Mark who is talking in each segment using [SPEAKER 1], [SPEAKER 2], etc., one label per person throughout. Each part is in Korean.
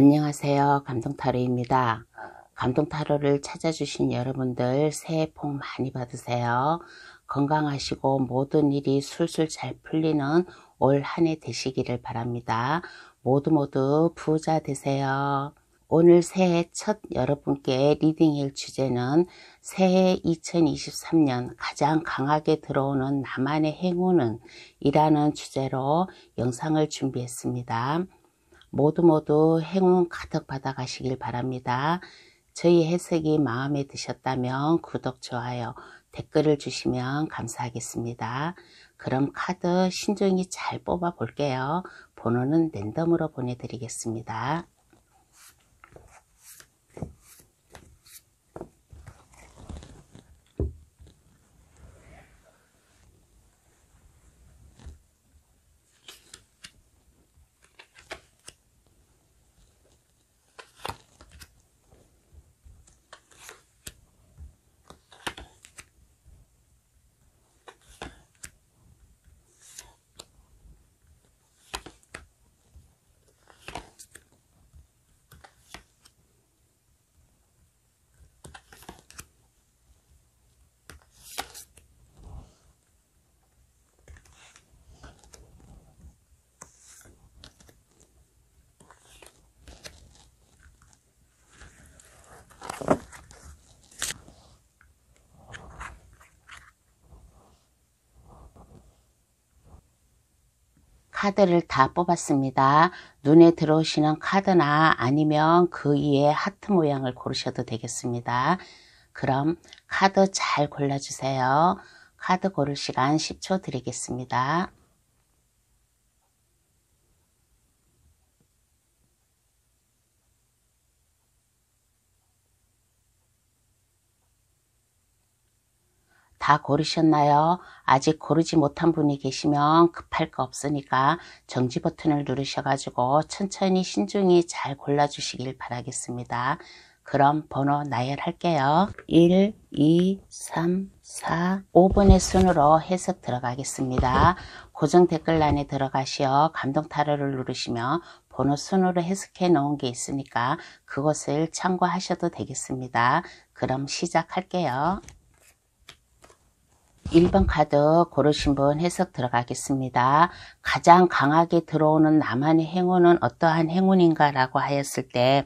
[SPEAKER 1] 안녕하세요. 감동타로입니다. 감동타로를 찾아주신 여러분들 새해 복 많이 받으세요. 건강하시고 모든 일이 술술 잘 풀리는 올 한 해 되시기를 바랍니다. 모두 부자 되세요. 오늘 새해 첫 여러분께 리딩할 주제는 새해 2023년 가장 강하게 들어오는 나만의 행운은 이라는 주제로 영상을 준비했습니다. 모두 행운 가득 받아 가시길 바랍니다. 저희 해석이 마음에 드셨다면 구독, 좋아요, 댓글을 주시면 감사하겠습니다. 그럼 카드 신중히 잘 뽑아 볼게요. 번호는 랜덤으로 보내드리겠습니다. 카드를 다 뽑았습니다. 눈에 들어오시는 카드나 아니면 그 위에 하트 모양을 고르셔도 되겠습니다. 그럼 카드 잘 골라주세요. 카드 고를 시간 10초 드리겠습니다. 다 고르셨나요? 아직 고르지 못한 분이 계시면 급할 거 없으니까 정지 버튼을 누르셔가지고 천천히 신중히 잘 골라주시길 바라겠습니다. 그럼 번호 나열할게요. 1, 2, 3, 4, 5번의 순으로 해석 들어가겠습니다. 고정 댓글란에 들어가시어 감동타로를 누르시면 번호 순으로 해석해 놓은 게 있으니까 그것을 참고하셔도 되겠습니다. 그럼 시작할게요. 1번 카드 고르신 분 해석 들어가겠습니다. 가장 강하게 들어오는 나만의 행운은 어떠한 행운인가 라고 하였을 때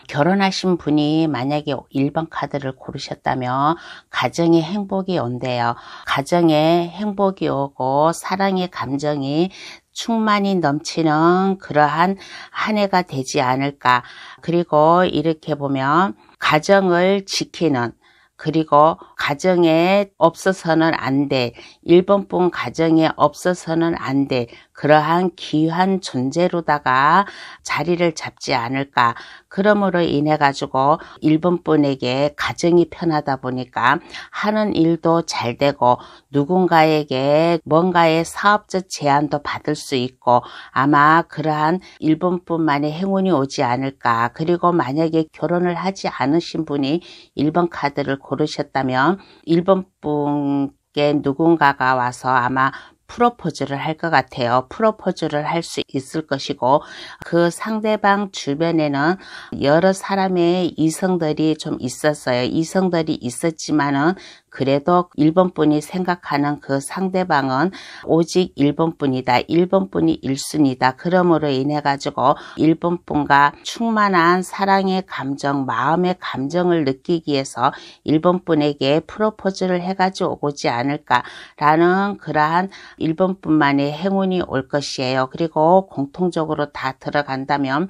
[SPEAKER 1] 결혼하신 분이 만약에 1번 카드를 고르셨다면 가정에 행복이 온대요. 가정에 행복이 오고 사랑의 감정이 충만히 넘치는 그러한 한 해가 되지 않을까. 그리고 이렇게 보면 가정을 지키는 그리고 가정에 없어서는 안 돼. 1번분 가정에 없어서는 안 돼. 그러한 귀한 존재로다가 자리를 잡지 않을까. 그러므로 인해 가지고 1번분에게 가정이 편하다 보니까 하는 일도 잘 되고 누군가에게 뭔가의 사업적 제안도 받을 수 있고 아마 그러한 1번분만의 행운이 오지 않을까. 그리고 만약에 결혼을 하지 않으신 분이 1번 카드를 고르셨다면 1번 분께 누군가가 와서 아마 프로포즈를 할 것 같아요. 프로포즈를 할 수 있을 것이고 그 상대방 주변에는 여러 사람의 이성들이 좀 있었어요. 이성들이 있었지만은 그래도 1번 분이 생각하는 그 상대방은 오직 1번 분이다. 1번 분이 1순위다. 그러므로 인해 가지고 1번 분과 충만한 사랑의 감정, 마음의 감정을 느끼기 위해서 1번 분에게 프로포즈를 해가지고 오지 않을까라는 그러한 1번 분만의 행운이 올 것이에요. 그리고 공통적으로 다 들어간다면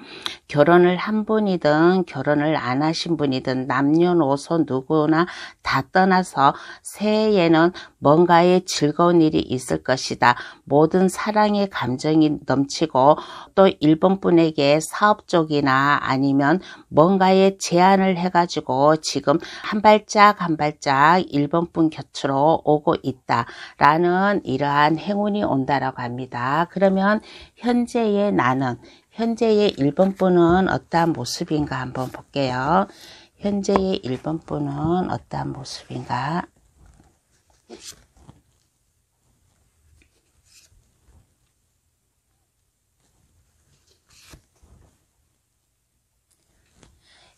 [SPEAKER 1] 결혼을 한 분이든 결혼을 안 하신 분이든 남녀노소 누구나 다 떠나서 새해에는 뭔가의 즐거운 일이 있을 것이다. 모든 사랑의 감정이 넘치고 또 1번 분에게 사업 쪽이나 아니면 뭔가의 제안을 해가지고 지금 한 발짝 한 발짝 1번 분 곁으로 오고 있다라는 이러한 행운이 온다라고 합니다. 그러면 현재의 나는 현재의 1번 분은 어떠한 모습인가 한번 볼게요. 현재의 1번 분은 어떠한 모습인가?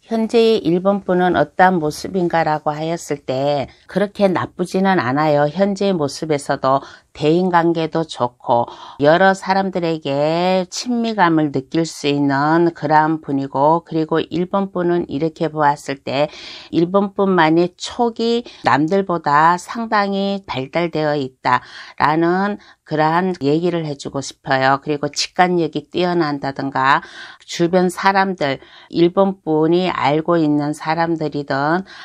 [SPEAKER 1] 현재의 일본 분은 어떠한 모습인가라고 하였을 때 그렇게 나쁘지는 않아요. 현재의 모습에서도 대인관계도 좋고 여러 사람들에게 친밀감을 느낄 수 있는 그러한 분이고, 그리고 일본 분은 이렇게 보았을 때 일본 분만의 촉이 남들보다 상당히 발달되어 있다라는 그러한 얘기를 해주고 싶어요. 그리고 직관력이 뛰어난다든가 주변 사람들, 일본 분이 알고 있는 사람들이든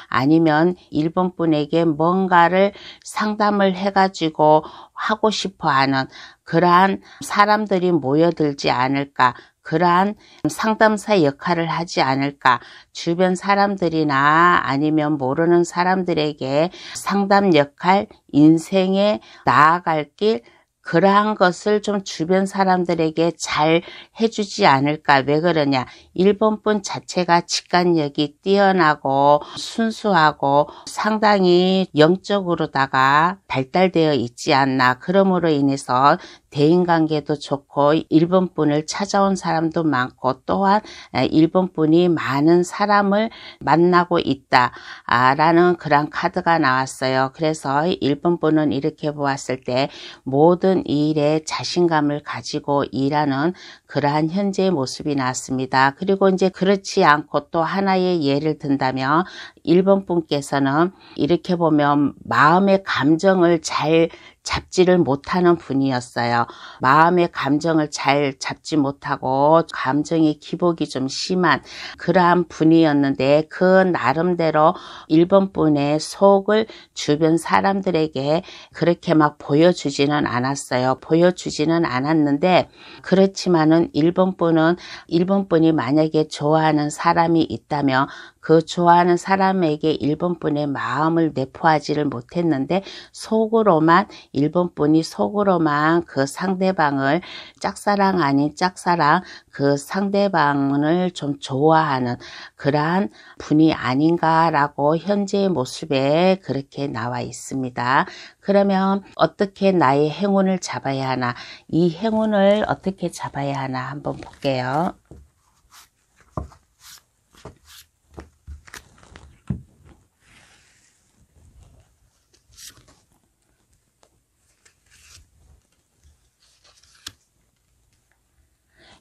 [SPEAKER 1] 아니면 일본 분에게 뭔가를 상담을 해가지고 하고 싶어 하는 그러한 사람들이 모여들지 않을까, 그러한 상담사 역할을 하지 않을까, 주변 사람들이나 아니면 모르는 사람들에게 상담 역할, 인생에 나아갈 길, 그러한 것을 좀 주변 사람들에게 잘 해주지 않을까. 왜 그러냐, 일본 분 자체가 직관력이 뛰어나고 순수하고 상당히 영적으로다가 발달되어 있지 않나. 그러므로 인해서 대인관계도 좋고 일본 분을 찾아온 사람도 많고 또한 일본 분이 많은 사람을 만나고 있다라는 그런 카드가 나왔어요. 그래서 일본 분은 이렇게 보았을 때 모든 일에 자신감을 가지고 일하는 그러한 현재의 모습이 나왔습니다. 그리고 이제 그렇지 않고 또 하나의 예를 든다면 일본 분께서는 이렇게 보면 마음의 감정을 잘 잡지를 못하는 분이었어요. 마음의 감정을 잘 잡지 못하고 감정의 기복이 좀 심한 그러한 분이었는데 그 나름대로 일본 분의 속을 주변 사람들에게 그렇게 막 보여주지는 않았어요. 보여주지는 않았는데, 그렇지만은 일본 분이 만약에 좋아하는 사람이 있다면 그 좋아하는 사람에게 일본 분의 마음을 내포하지를 못했는데 속으로만, 일본 분이 속으로만 그 상대방을 짝사랑 아닌 짝사랑, 그 상대방을 좀 좋아하는 그러한 분이 아닌가라고 현재의 모습에 그렇게 나와 있습니다. 그러면 어떻게 나의 행운을 잡아야 하나, 이 행운을 어떻게 잡아야 하나 한번 볼게요.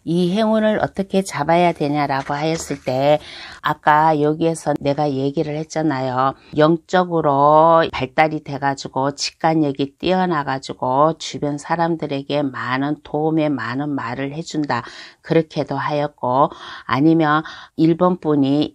[SPEAKER 1] 이 행운을 어떻게 잡아야 되냐라고 하였을 때 아까 여기에서 내가 얘기를 했잖아요. 영적으로 발달이 돼가지고 직관력이 뛰어나가지고 주변 사람들에게 많은 도움에 많은 말을 해준다. 그렇게도 하였고, 아니면 일본 분의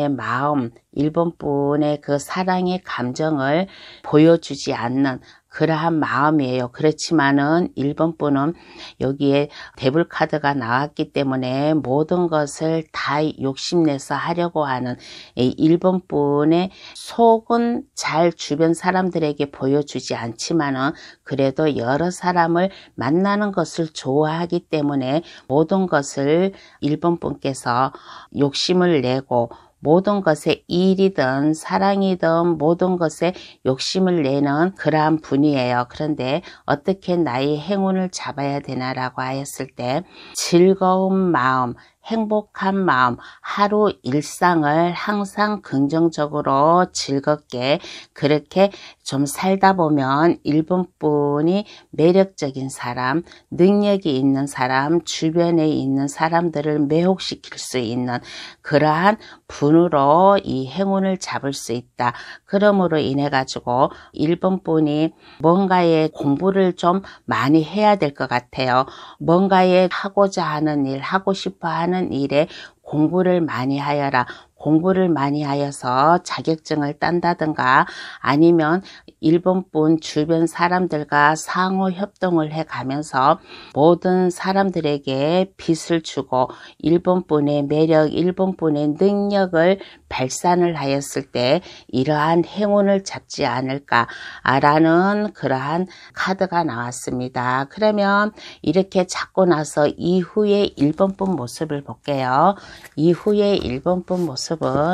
[SPEAKER 1] 마음, 일본 분의 그 사랑의 감정을 보여주지 않는 그러한 마음이에요. 그렇지만은 일본 분은 여기에 데블 카드가 나왔기 때문에 모든 것을 다 욕심내서 하려고 하는 일본 분의 속은 잘 주변 사람들에게 보여주지 않지만은 그래도 여러 사람을 만나는 것을 좋아하기 때문에 모든 것을 일본 분께서 욕심을 내고 모든 것에 일이든 사랑이든 모든 것에 욕심을 내는 그러한 분이에요. 그런데 어떻게 나의 행운을 잡아야 되나라고 하였을 때 즐거운 마음, 행복한 마음, 하루 일상을 항상 긍정적으로 즐겁게 그렇게 좀 살다 보면 일본 분이 매력적인 사람, 능력이 있는 사람, 주변에 있는 사람들을 매혹시킬 수 있는 그러한 분으로 이 행운을 잡을 수 있다. 그러므로 인해 가지고 일본 분이 뭔가에 공부를 좀 많이 해야 될 것 같아요. 뭔가에 하고자 하는 일, 하고 싶어 하는 일에 공부를 많이 하여라. 공부를 많이 하여서 자격증을 딴다든가 아니면 일본 분 주변 사람들과 상호 협동을 해가면서 모든 사람들에게 빚을 주고 일본 분의 매력, 일본 분의 능력을 발산을 하였을 때 이러한 행운을 잡지 않을까라는 그러한 카드가 나왔습니다. 그러면 이렇게 잡고 나서 이후에 일본 분 모습을 볼게요. 이후에 일본 분 모습은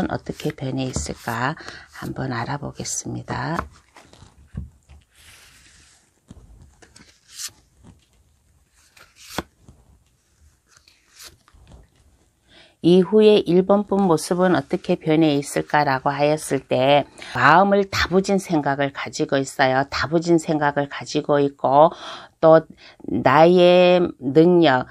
[SPEAKER 1] 어떻게 변해 있을까 한번 알아보겠습니다. 이후에 1번 분 모습은 어떻게 변해 있을까라고 하였을 때 마음을 다부진 생각을 가지고 있어요. 다부진 생각을 가지고 있고 또 나의 능력,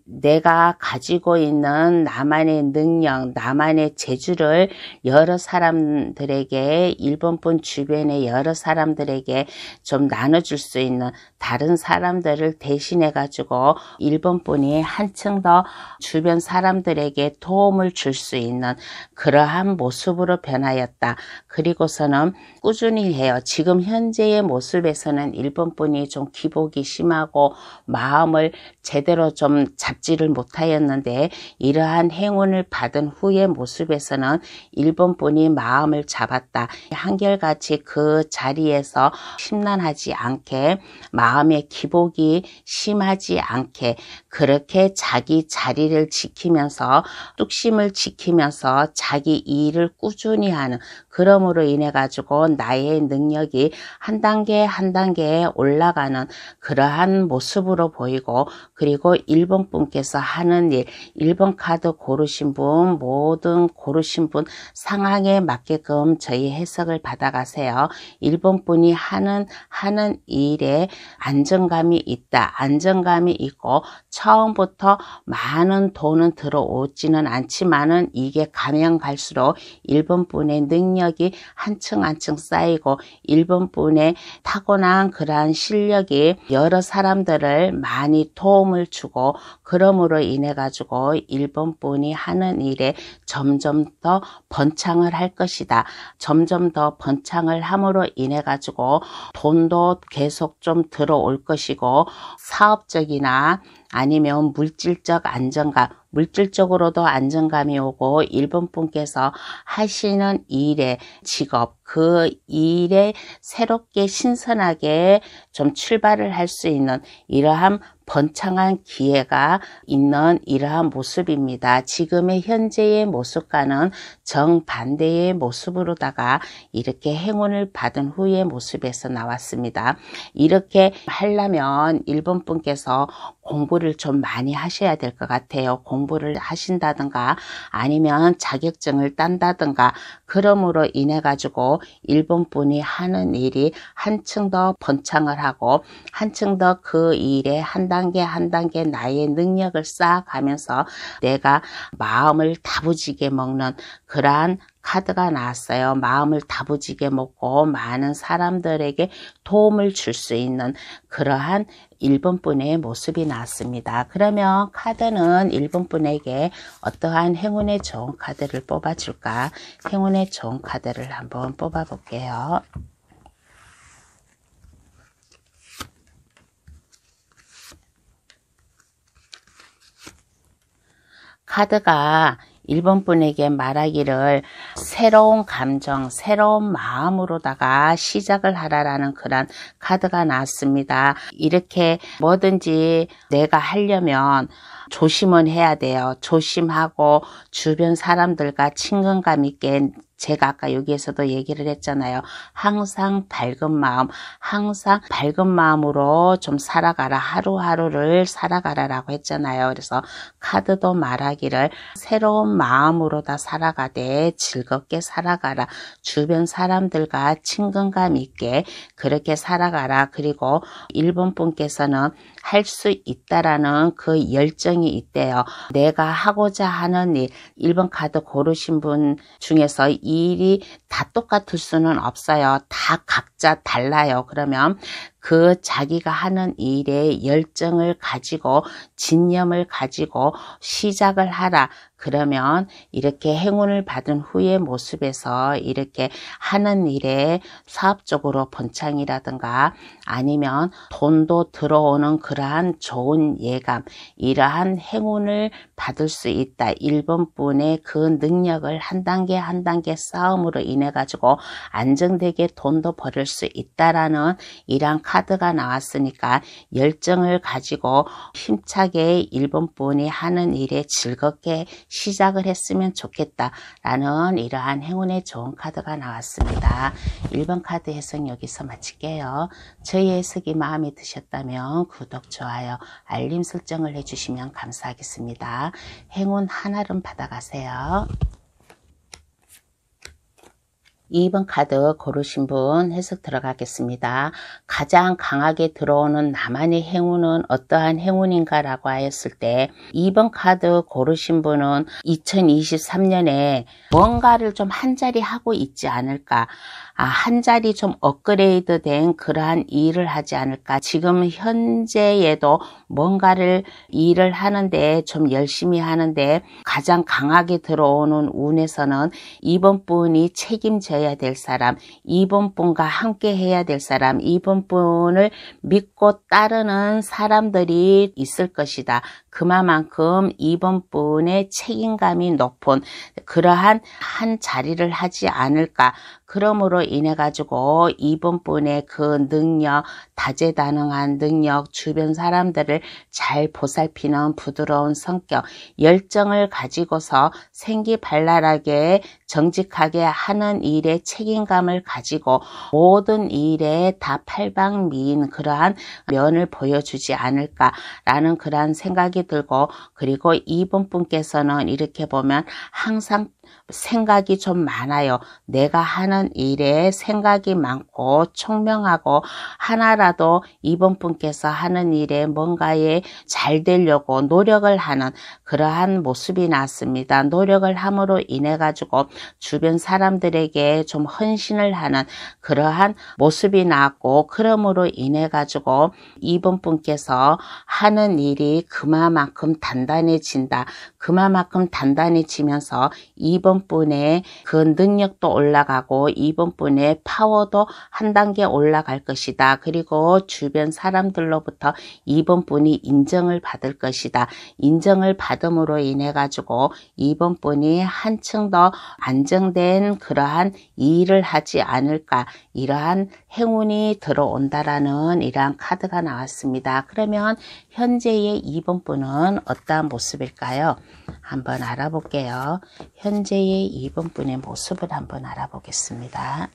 [SPEAKER 1] 내가 가지고 있는 나만의 능력, 나만의 재주를 여러 사람들에게 1번 분 주변의 여러 사람들에게 좀 나눠줄 수 있는 다른 사람들을 대신해 가지고 1번 분이 한층 더 주변 사람들에게 도움을 줄 수 있는 그러한 모습으로 변하였다. 그리고서는 꾸준히 해요. 지금 현재의 모습에서는 1번 분이 좀 기복이 심하고 마음을 제대로 좀 잡지를 못하였는데 이러한 행운을 받은 후의 모습에서는 1번 분이 마음을 잡았다. 한결같이 그 자리에서 심란하지 않게 마음의 기복이 심하지 않게 그렇게 자기 자리를 지키면서 뚝심을 지키면서 자기 일을 꾸준히 하는 그러므로 인해 가지고 나의 능력이 한 단계 한 단계 올라가는 그러한 모습으로 보이고 그리고 1번 분께서 하는 일 1번 카드 고르신 분 모든 고르신 분 상황에 맞게끔 저희 해석을 받아가세요. 1번 분이 하는 일에 안정감이 있다. 안정감이 있고 처음부터 많은 돈은 들어오지는 않지만은 이게 가면 갈수록 1번 분의 능력이 한층 한층 쌓이고 1번 분의 타고난 그러한 실력이 여러 사람들을 많이 도움을 주고 그러므로 인해 가지고 1번 분이 하는 일에 점점 더 번창을 할 것이다. 점점 더 번창을 함으로 인해 가지고 돈도 계속 좀 들어올 것이고 사업적이나 아니면 물질적 안정감, 물질적으로도 안정감이 오고 1번 분께서 하시는 일의 직업, 그 일에 새롭게 신선하게 좀 출발을 할 수 있는 이러한 번창한 기회가 있는 이러한 모습입니다. 지금의 현재의 모습과는 정반대의 모습으로다가 이렇게 행운을 받은 후의 모습에서 나왔습니다. 이렇게 하려면 1번 분께서 공부를 좀 많이 하셔야 될 것 같아요. 공부를 하신다든가 아니면 자격증을 딴다든가 그러므로 인해 가지고 1번 분이 하는 일이 한층 더 번창을 하고 한층 더 그 일에 한 단계 한 단계 나의 능력을 쌓아가면서 내가 마음을 다부지게 먹는 그러한 카드가 나왔어요. 마음을 다부지게 먹고 많은 사람들에게 도움을 줄 수 있는 그러한 1번 분의 모습이 나왔습니다. 그러면 카드는 1번 분에게 어떠한 행운의 좋은 카드를 뽑아줄까? 행운의 좋은 카드를 한번 뽑아볼게요. 카드가 1번 분에게 말하기를 새로운 감정, 새로운 마음으로다가 시작을 하라라는 그런 카드가 나왔습니다. 이렇게 뭐든지 내가 하려면 조심은 해야 돼요. 조심하고 주변 사람들과 친근감 있게 제가 아까 여기에서도 얘기를 했잖아요. 항상 밝은 마음, 항상 밝은 마음으로 좀 살아가라. 하루하루를 살아가라라고 했잖아요. 그래서 카드도 말하기를 새로운 마음으로 다 살아가되 즐겁게 살아가라. 주변 사람들과 친근감 있게 그렇게 살아가라. 그리고 1번 분께서는 할 수 있다라는 그 열정이 있대요. 내가 하고자 하는 일, 1번 카드 고르신 분 중에서 일이 다 똑같을 수는 없어요. 다 각자 달라요. 그러면 그 자기가 하는 일에 열정을 가지고 진념을 가지고 시작을 하라. 그러면 이렇게 행운을 받은 후의 모습에서 이렇게 하는 일에 사업적으로 번창이라든가 아니면 돈도 들어오는 그러한 좋은 예감, 이러한 행운을 받을 수 있다. 1번 분의 그 능력을 한 단계 한 단계 싸움으로 인해 가지고 안정되게 돈도 벌을 수 있다라는 이러한 카드가 나왔으니까 열정을 가지고 힘차게 1번 분이 하는 일에 즐겁게 시작을 했으면 좋겠다라는 이러한 행운의 좋은 카드가 나왔습니다. 1번 카드 해석 여기서 마칠게요. 저희 해석이 마음에 드셨다면 구독, 좋아요, 알림 설정을 해주시면 감사하겠습니다. 행운 한알음 받아가세요. 2번 카드 고르신 분 해석 들어가겠습니다. 가장 강하게 들어오는 나만의 행운은 어떠한 행운인가 라고 하였을 때 2번 카드 고르신 분은 2023년에 뭔가를 좀 한 자리 하고 있지 않을까, 한 자리 좀 업그레이드 된 그러한 일을 하지 않을까. 지금 현재에도 뭔가를 일을 하는데 좀 열심히 하는데 가장 강하게 들어오는 운에서는 2번 분이 책임져야 될 사람, 2번 분과 함께 해야 될 사람, 2번 분을 믿고 따르는 사람들이 있을 것이다. 그만큼 2번 분의 책임감이 높은 그러한 한 자리를 하지 않을까. 그러므로 인해 가지고 2번 분의 그 능력, 다재다능한 능력, 주변 사람들을 잘 보살피는 부드러운 성격, 열정을 가지고서 생기발랄하게 정직하게 하는 일에 책임감을 가지고 모든 일에 다 팔방미인 그러한 면을 보여주지 않을까라는 그러한 생각이 들고, 그리고 2번 분께서는 이렇게 보면 항상 생각이 좀 많아요. 내가 하는 일에 생각이 많고 총명하고 하나라도 2번 분께서 하는 일에 뭔가에 잘 되려고 노력을 하는 그러한 모습이 나왔습니다. 노력을 함으로 인해 가지고 주변 사람들에게 좀 헌신을 하는 그러한 모습이 나왔고, 그러므로 인해 가지고 2번 분께서 하는 일이 그만큼 단단해진다. 그만큼 단단해지면서 2번 분의 그 능력도 올라가고 2번 분의 파워도 한 단계 올라갈 것이다. 그리고 주변 사람들로부터 2번 분이 인정을 받을 것이다. 인정을 받음으로 인해 가지고 2번 분이 한층 더 안정된 그러한 일을 하지 않을까, 이러한 행운이 들어온다라는 이러한 카드가 나왔습니다. 그러면 현재의 2번 분은 어떠한 모습일까요? 한번 알아볼게요. 현재의 2번 분의 모습을 한번 알아보겠습니다.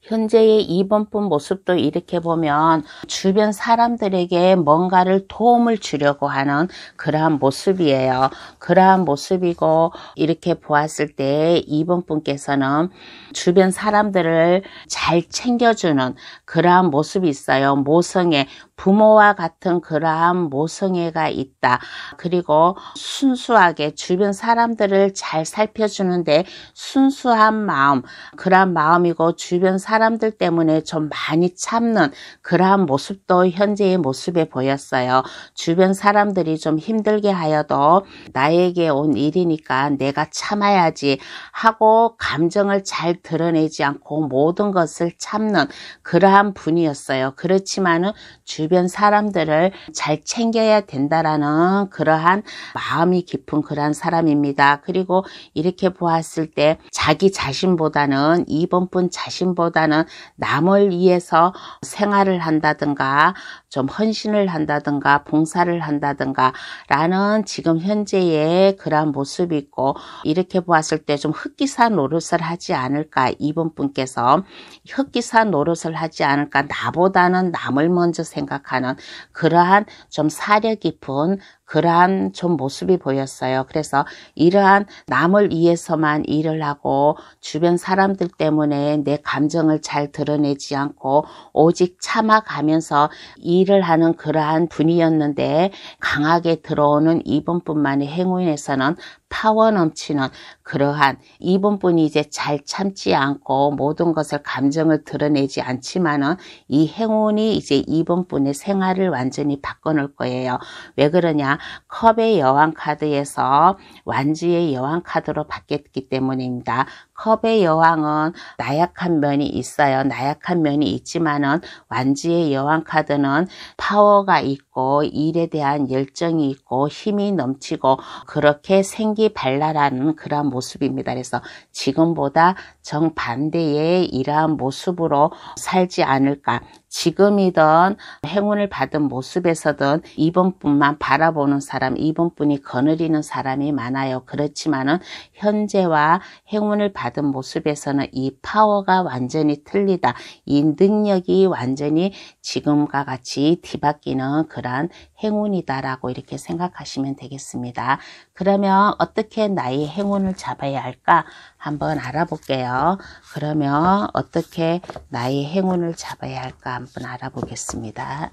[SPEAKER 1] 현재의 2번 분 모습도 이렇게 보면 주변 사람들에게 뭔가를 도움을 주려고 하는 그러한 모습이에요. 그러한 모습이고, 이렇게 보았을 때 2번 분께서는 주변 사람들을 잘 챙겨주는 그러한 모습이 있어요. 모성애, 부모와 같은 그러한 모성애가 있다. 그리고 순수하게 주변 사람들을 잘 살펴주는데 순수한 마음, 그러한 마음이고, 주변 사람들 때문에 좀 많이 참는 그러한 모습도 현재의 모습에 보였어요. 주변 사람들이 좀 힘들게 하여도 나에게 온 일이니까 내가 참아야지 하고 감정을 잘 드러내지 않고 모든 것을 참는 그러한 분이었어요. 그렇지만은 주변 사람들을 잘 챙겨야 된다라는 그러한 마음이 깊은 그러한 사람입니다. 그리고 이렇게 보았을 때 자기 자신보다는 2번 분 자신보다는 남을 위해서 생활을 한다든가 좀 헌신을 한다든가 봉사를 한다든가 라는 지금 현재의 그러한 모습이 있고, 이렇게 보았을 때 좀 흑기사 노릇을 하지 않을까. 2번 분께서 흑기사 노릇을 하지 않을까. 나보다는 남을 먼저 생각하는 그러한 좀 사려 깊은 그러한 좀 모습이 보였어요. 그래서 이러한 남을 위해서만 일을 하고 주변 사람들 때문에 내 감정을 잘 드러내지 않고 오직 참아가면서 일을 하는 그러한 분이었는데, 강하게 들어오는 2번 분만의 행운에서는 파워 넘치는 그러한 2번 분이 이제 잘 참지 않고 모든 것을 감정을 드러내지 않지만은 이 행운이 이제 2번 분의 생활을 완전히 바꿔놓을 거예요. 왜 그러냐? 컵의 여왕 카드에서 완주의 여왕 카드로 바뀌었기 때문입니다. 컵의 여왕은 나약한 면이 있어요. 나약한 면이 있지만은 완지의 여왕 카드는 파워가 있고 일에 대한 열정이 있고 힘이 넘치고 그렇게 생기발랄하는 그러한 모습입니다. 그래서 지금보다 정반대의 이러한 모습으로 살지 않을까. 지금이든 행운을 받은 모습에서든 이번 분만 바라보는 사람, 이번 분이 거느리는 사람이 많아요. 그렇지만은 현재와 행운을 받은 모습에서는 이 파워가 완전히 틀리다. 이 능력이 완전히 지금과 같이 뒤바뀌는 그러한 행운이다라고 이렇게 생각하시면 되겠습니다. 그러면 어떻게 나의 행운을 잡아야 할까? 한번 알아볼게요. 그러면 어떻게 나의 행운을 잡아야 할까? 한번 알아보겠습니다.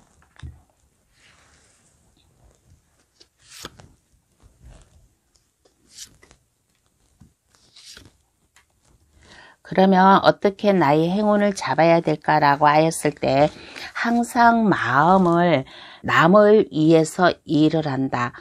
[SPEAKER 1] 그러면 어떻게 나의 행운을 잡아야 될까라고 하였을 때 항상 마음을 남을 위해서 일을 한다.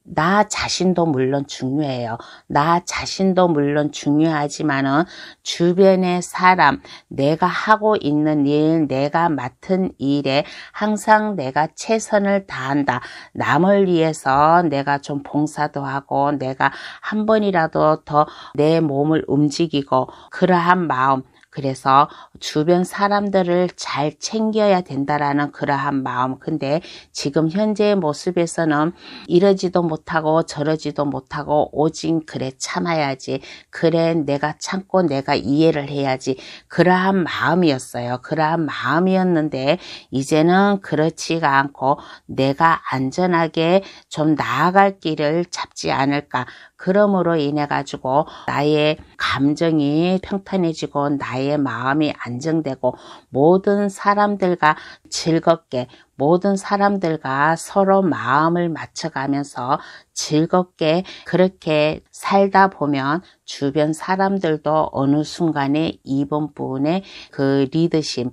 [SPEAKER 1] 나 자신도 물론 중요해요. 나 자신도 물론 중요하지만은 주변의 사람, 내가 하고 있는 일, 내가 맡은 일에 항상 내가 최선을 다한다. 남을 위해서 내가 좀 봉사도 하고 내가 한 번이라도 더 내 몸을 움직이고 그러한 마음, 그래서 주변 사람들을 잘 챙겨야 된다라는 그러한 마음. 근데 지금 현재의 모습에서는 이러지도 못하고 저러지도 못하고 오직 그래 참아야지. 그래 내가 참고 내가 이해를 해야지. 그러한 마음이었어요. 그러한 마음이었는데 이제는 그렇지가 않고 내가 안전하게 좀 나아갈 길을 잡지 않을까. 그러므로 인해 가지고 나의 감정이 평탄해지고 나의 마음이 안정되고 모든 사람들과 즐겁게 모든 사람들과 서로 마음을 맞춰가면서 즐겁게 그렇게 살다 보면 주변 사람들도 어느 순간에 이번 분의 그 리더십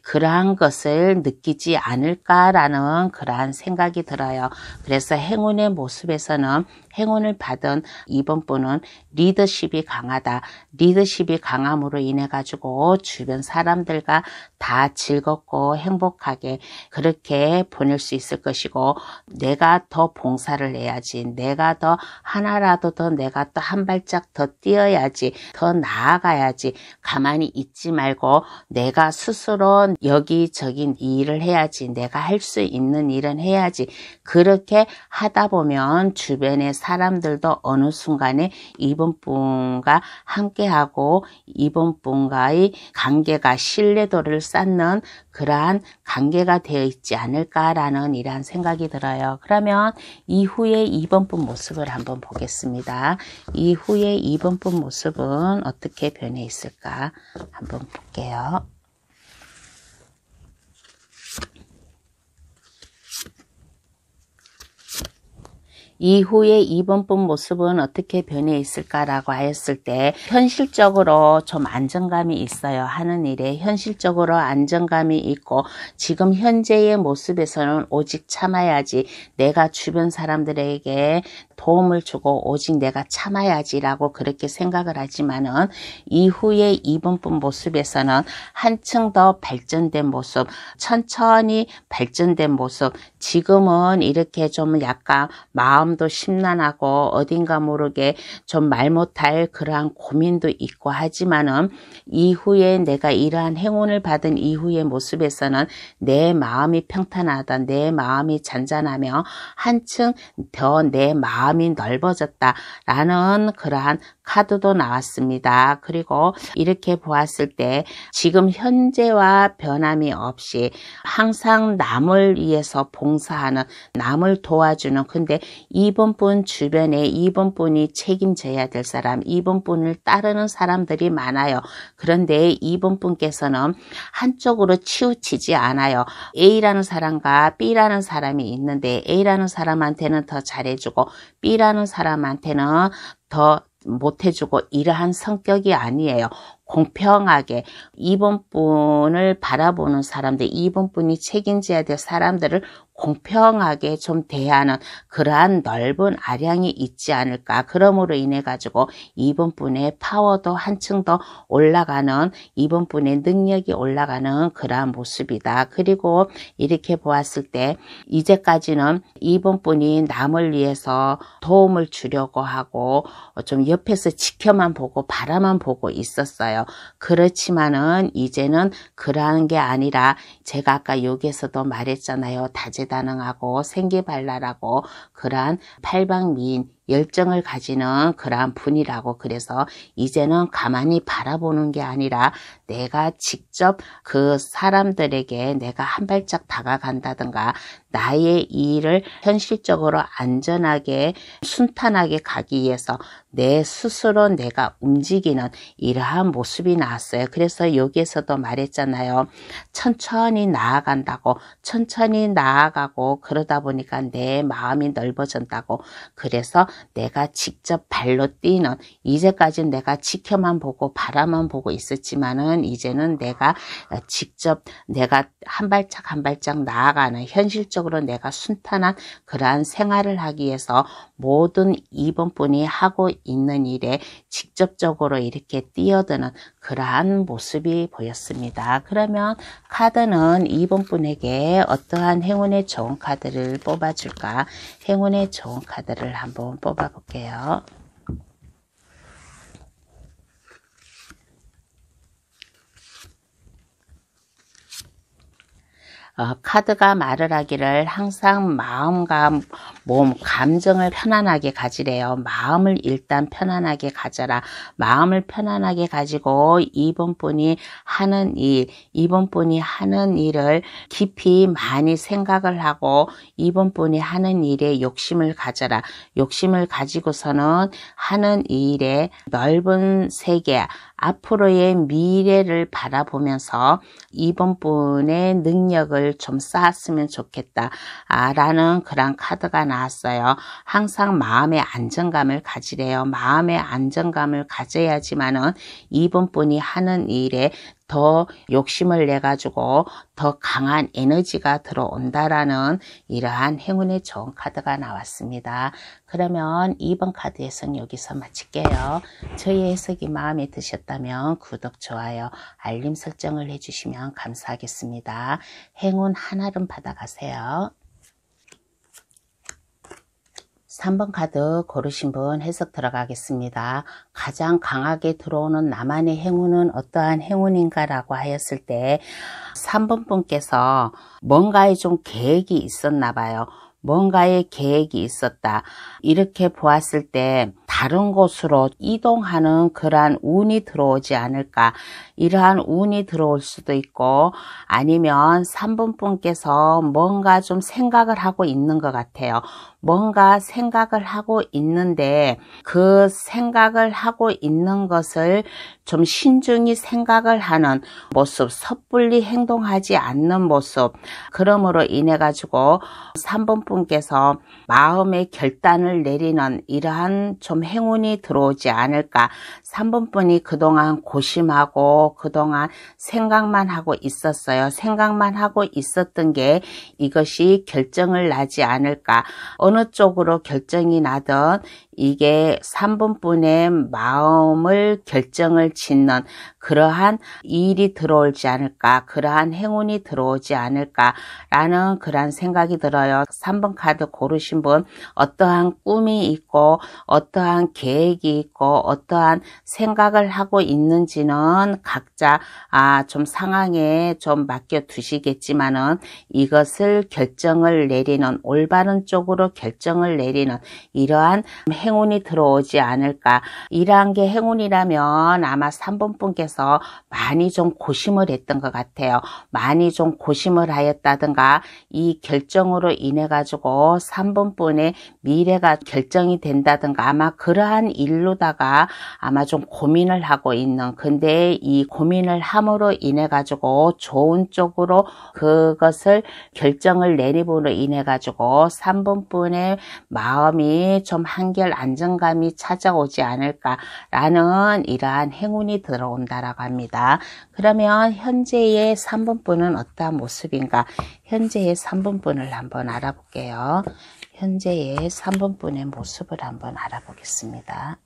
[SPEAKER 1] 그러한 것을 느끼지 않을까라는 그러한 생각이 들어요. 그래서 행운의 모습에서는 행운을 받은 이번 분은 리더십이 강하다. 리더십이 강함으로 인해 가지고 주변 사람들과 다 즐겁고 행복하게 그렇게 보낼 수 있을 것이고 내가 더 봉사를 해야지. 내가 더 하나라도 더 내가 또 한 발짝 더 뛰어야지. 더 나아가야지. 가만히 있지 말고 내가 스스로 여기저기 일을 해야지. 내가 할 수 있는 일은 해야지. 그렇게 하다 보면 주변의 사람들도 어느 순간에 이번 분과 함께하고 이번 분과의 관계가 신뢰도를 쌓는 그러한 관계가 되어 있지 않을까라는 이러한 생각이 들어요. 그러면 이후에 이번 분 모습을 한번 보겠습니다. 이후에 이번 분 모습은 어떻게 변해 있을까 한번 볼게요. 이후에 이번 분 모습은 어떻게 변해 있을까라고 하였을 때 현실적으로 좀 안정감이 있어요. 하는 일에 현실적으로 안정감이 있고 지금 현재의 모습에서는 오직 참아야지. 내가 주변 사람들에게 도움을 주고 오직 내가 참아야지라고 그렇게 생각을 하지만은 이후에 이번 분 모습에서는 한층 더 발전된 모습, 천천히 발전된 모습, 지금은 이렇게 좀 약간 마음도 심란하고 어딘가 모르게 좀 말 못할 그러한 고민도 있고 하지만은 이후에 내가 이러한 행운을 받은 이후의 모습에서는 내 마음이 평탄하다. 내 마음이 잔잔하며 한층 더 내 마음이 넓어졌다라는 그러한 카드도 나왔습니다. 그리고 이렇게 보았을 때 지금 현재와 변함이 없이 항상 남을 위해서 봉사하는 남을 도와주는 근데 이번 분 주변에 이번 분이 책임져야 될 사람 이번 분을 따르는 사람들이 많아요. 그런데 이번 분께서는 한쪽으로 치우치지 않아요. A라는 사람과 B라는 사람이 있는데 A라는 사람한테는 더 잘해주고 B라는 사람한테는 더 못해주고 이러한 성격이 아니에요. 공평하게 이번 분을 바라보는 사람들, 이번 분이 책임져야 될 사람들을 공평하게 좀 대하는 그러한 넓은 아량이 있지 않을까. 그러므로 인해 가지고 이번 분의 파워도 한층 더 올라가는, 이번 분의 능력이 올라가는 그러한 모습이다. 그리고 이렇게 보았을 때 이제까지는 이번 분이 남을 위해서 도움을 주려고 하고 좀 옆에서 지켜만 보고 바라만 보고 있었어요. 그렇지만은 이제는 그러한 게 아니라 제가 아까 여기에서도 말했잖아요. 다재다능하고 생기발랄하고 그러한 팔방미인 열정을 가지는 그러한 분이라고. 그래서 이제는 가만히 바라보는 게 아니라 내가 직접 그 사람들에게 내가 한 발짝 다가간다든가 나의 일을 현실적으로 안전하게 순탄하게 가기 위해서 내 스스로 내가 움직이는 이러한 모습이 나왔어요. 그래서 여기에서도 말했잖아요. 천천히 나아간다고, 천천히 나아가고 그러다 보니까 내 마음이 넓어진다고. 그래서 내가 직접 발로 뛰는, 이제까지는 내가 지켜만 보고 바라만 보고 있었지만은 이제는 내가 직접 내가 한 발짝 한 발짝 나아가는, 현실적으로 내가 순탄한 그러한 생활을 하기 위해서 모든 이번 분이 하고 있는 일에 직접적으로 이렇게 뛰어드는 그러한 모습이 보였습니다. 그러면 카드는 이번 분에게 어떠한 행운의 좋은 카드를 뽑아줄까? 행운의 좋은 카드를 한번 뽑아 볼게요. 카드가 말을 하기를 항상 마음과 몸, 감정을 편안하게 가지래요. 마음을 일단 편안하게 가져라. 마음을 편안하게 가지고 이번 분이 하는 일, 이번 분이 하는 일을 깊이 많이 생각을 하고 이번 분이 하는 일에 욕심을 가져라. 욕심을 가지고서는 하는 일에 넓은 세계, 앞으로의 미래를 바라보면서 이번 분의 능력을 좀 쌓았으면 좋겠다 라는 그런 카드가 나왔어요. 항상 마음의 안정감을 가지래요. 마음의 안정감을 가져야지만은 이번 분이 하는 일에 더 욕심을 내 가지고 더 강한 에너지가 들어온다라는 이러한 행운의 좋은 카드가 나왔습니다. 그러면 2번 카드에서는 여기서 마칠게요. 저희 해석이 마음에 드셨다면 구독, 좋아요, 알림 설정을 해주시면 감사하겠습니다. 행운 한알음 받아가세요. 3번 카드 고르신 분 해석 들어가겠습니다. 가장 강하게 들어오는 나만의 행운은 어떠한 행운인가 라고 하였을 때 3번 분께서 뭔가에 좀 계획이 있었나 봐요. 뭔가의 계획이 있었다. 이렇게 보았을 때 다른 곳으로 이동하는 그러한 운이 들어오지 않을까. 이러한 운이 들어올 수도 있고 아니면 3번 분께서 뭔가 좀 생각을 하고 있는 것 같아요. 뭔가 생각을 하고 있는데 그 생각을 하고 있는 것을 좀 신중히 생각을 하는 모습, 섣불리 행동하지 않는 모습. 그러므로 인해 가지고 3번 분께서 마음의 결단을 내리는 이러한 좀 행운이 들어오지 않을까. 3번 분이 그동안 고심하고 그동안 생각만 하고 있었어요. 생각만 하고 있었던 게 이것이 결정을 나지 않을까. 어느 쪽으로 결정이 나든 이게 3번 분의 마음을 결정을 짓는 그러한 일이 들어오지 않을까, 그러한 행운이 들어오지 않을까라는 그러한 생각이 들어요. 3번 카드 고르신 분 어떠한 꿈이 있고 어떠한 계획이 있고 어떠한 생각을 하고 있는지는 각자 좀 상황에 좀 맡겨 두시겠지만은 이것을 결정을 내리는 올바른 쪽으로 결정을 내리는 이러한 행운이 들어오지 않을까. 이러한 게 행운이라면 아마 3번 분께서 많이 좀 고심을 했던 것 같아요. 많이 좀 고심을 하였다든가 이 결정으로 인해 가지고 3번 분의 미래가 결정이 된다든가 아마 그러한 일로다가 아마 좀 고민을 하고 있는, 근데 이 고민을 함으로 인해 가지고 좋은 쪽으로 그것을 결정을 내림으로 인해 가지고 3번 분의 마음이 좀 한결 안정감이 찾아오지 않을까라는 이러한 행운이 들어온다라고 합니다. 그러면 현재의 3번분은 어떠한 모습인가? 현재의 3번분을 한번 알아볼게요. 현재의 3번분의 모습을 한번 알아보겠습니다.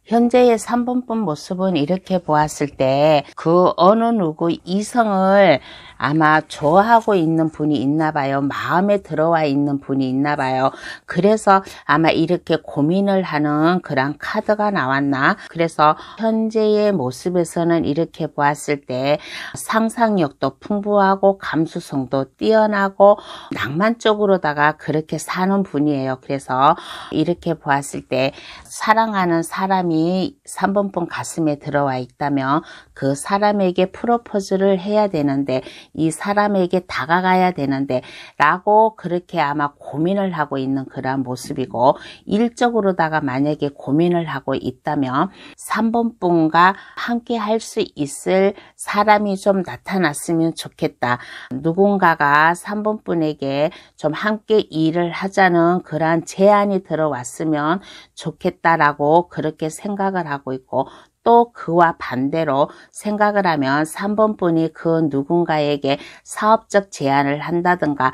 [SPEAKER 1] 현재의 3번분 모습은 이렇게 보았을 때 그 어느 누구 이성을 아마 좋아하고 있는 분이 있나 봐요. 마음에 들어와 있는 분이 있나 봐요. 그래서 아마 이렇게 고민을 하는 그런 카드가 나왔나? 그래서 현재의 모습에서는 이렇게 보았을 때 상상력도 풍부하고 감수성도 뛰어나고 낭만적으로다가 그렇게 사는 분이에요. 그래서 이렇게 보았을 때 사랑하는 사람이 3번분 가슴에 들어와 있다면 그 사람에게 프로포즈를 해야 되는데 이 사람에게 다가가야 되는데 라고 그렇게 아마 고민을 하고 있는 그러한 모습이고, 일적으로다가 만약에 고민을 하고 있다면 3번분과 함께 할 수 있을 사람이 좀 나타났으면 좋겠다. 누군가가 3번분에게 좀 함께 일을 하자는 그러한 제안이 들어왔으면 좋겠다라고 그렇게 생각을 하고 있고, 또 그와 반대로 생각을 하면 3번분이 그 누군가에게 사업적 제안을 한다든가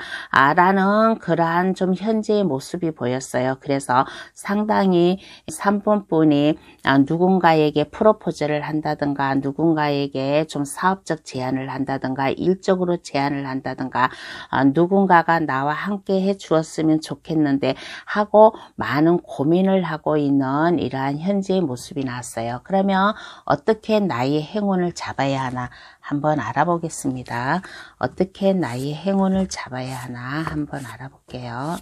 [SPEAKER 1] 라는 그러한 좀 현재의 모습이 보였어요. 그래서 상당히 3번분이 누군가에게 프로포즈를 한다든가 누군가에게 좀 사업적 제안을 한다든가 일적으로 제안을 한다든가 누군가가 나와 함께 해 주었으면 좋겠는데 하고 많은 고민을 하고 있는 이러한 현재의 모습이 나왔어요. 그러면 어떻게 나의 행운을 잡아야 하나 한번 알아보겠습니다. 어떻게 나의 행운을 잡아야 하나 한번 알아볼게요.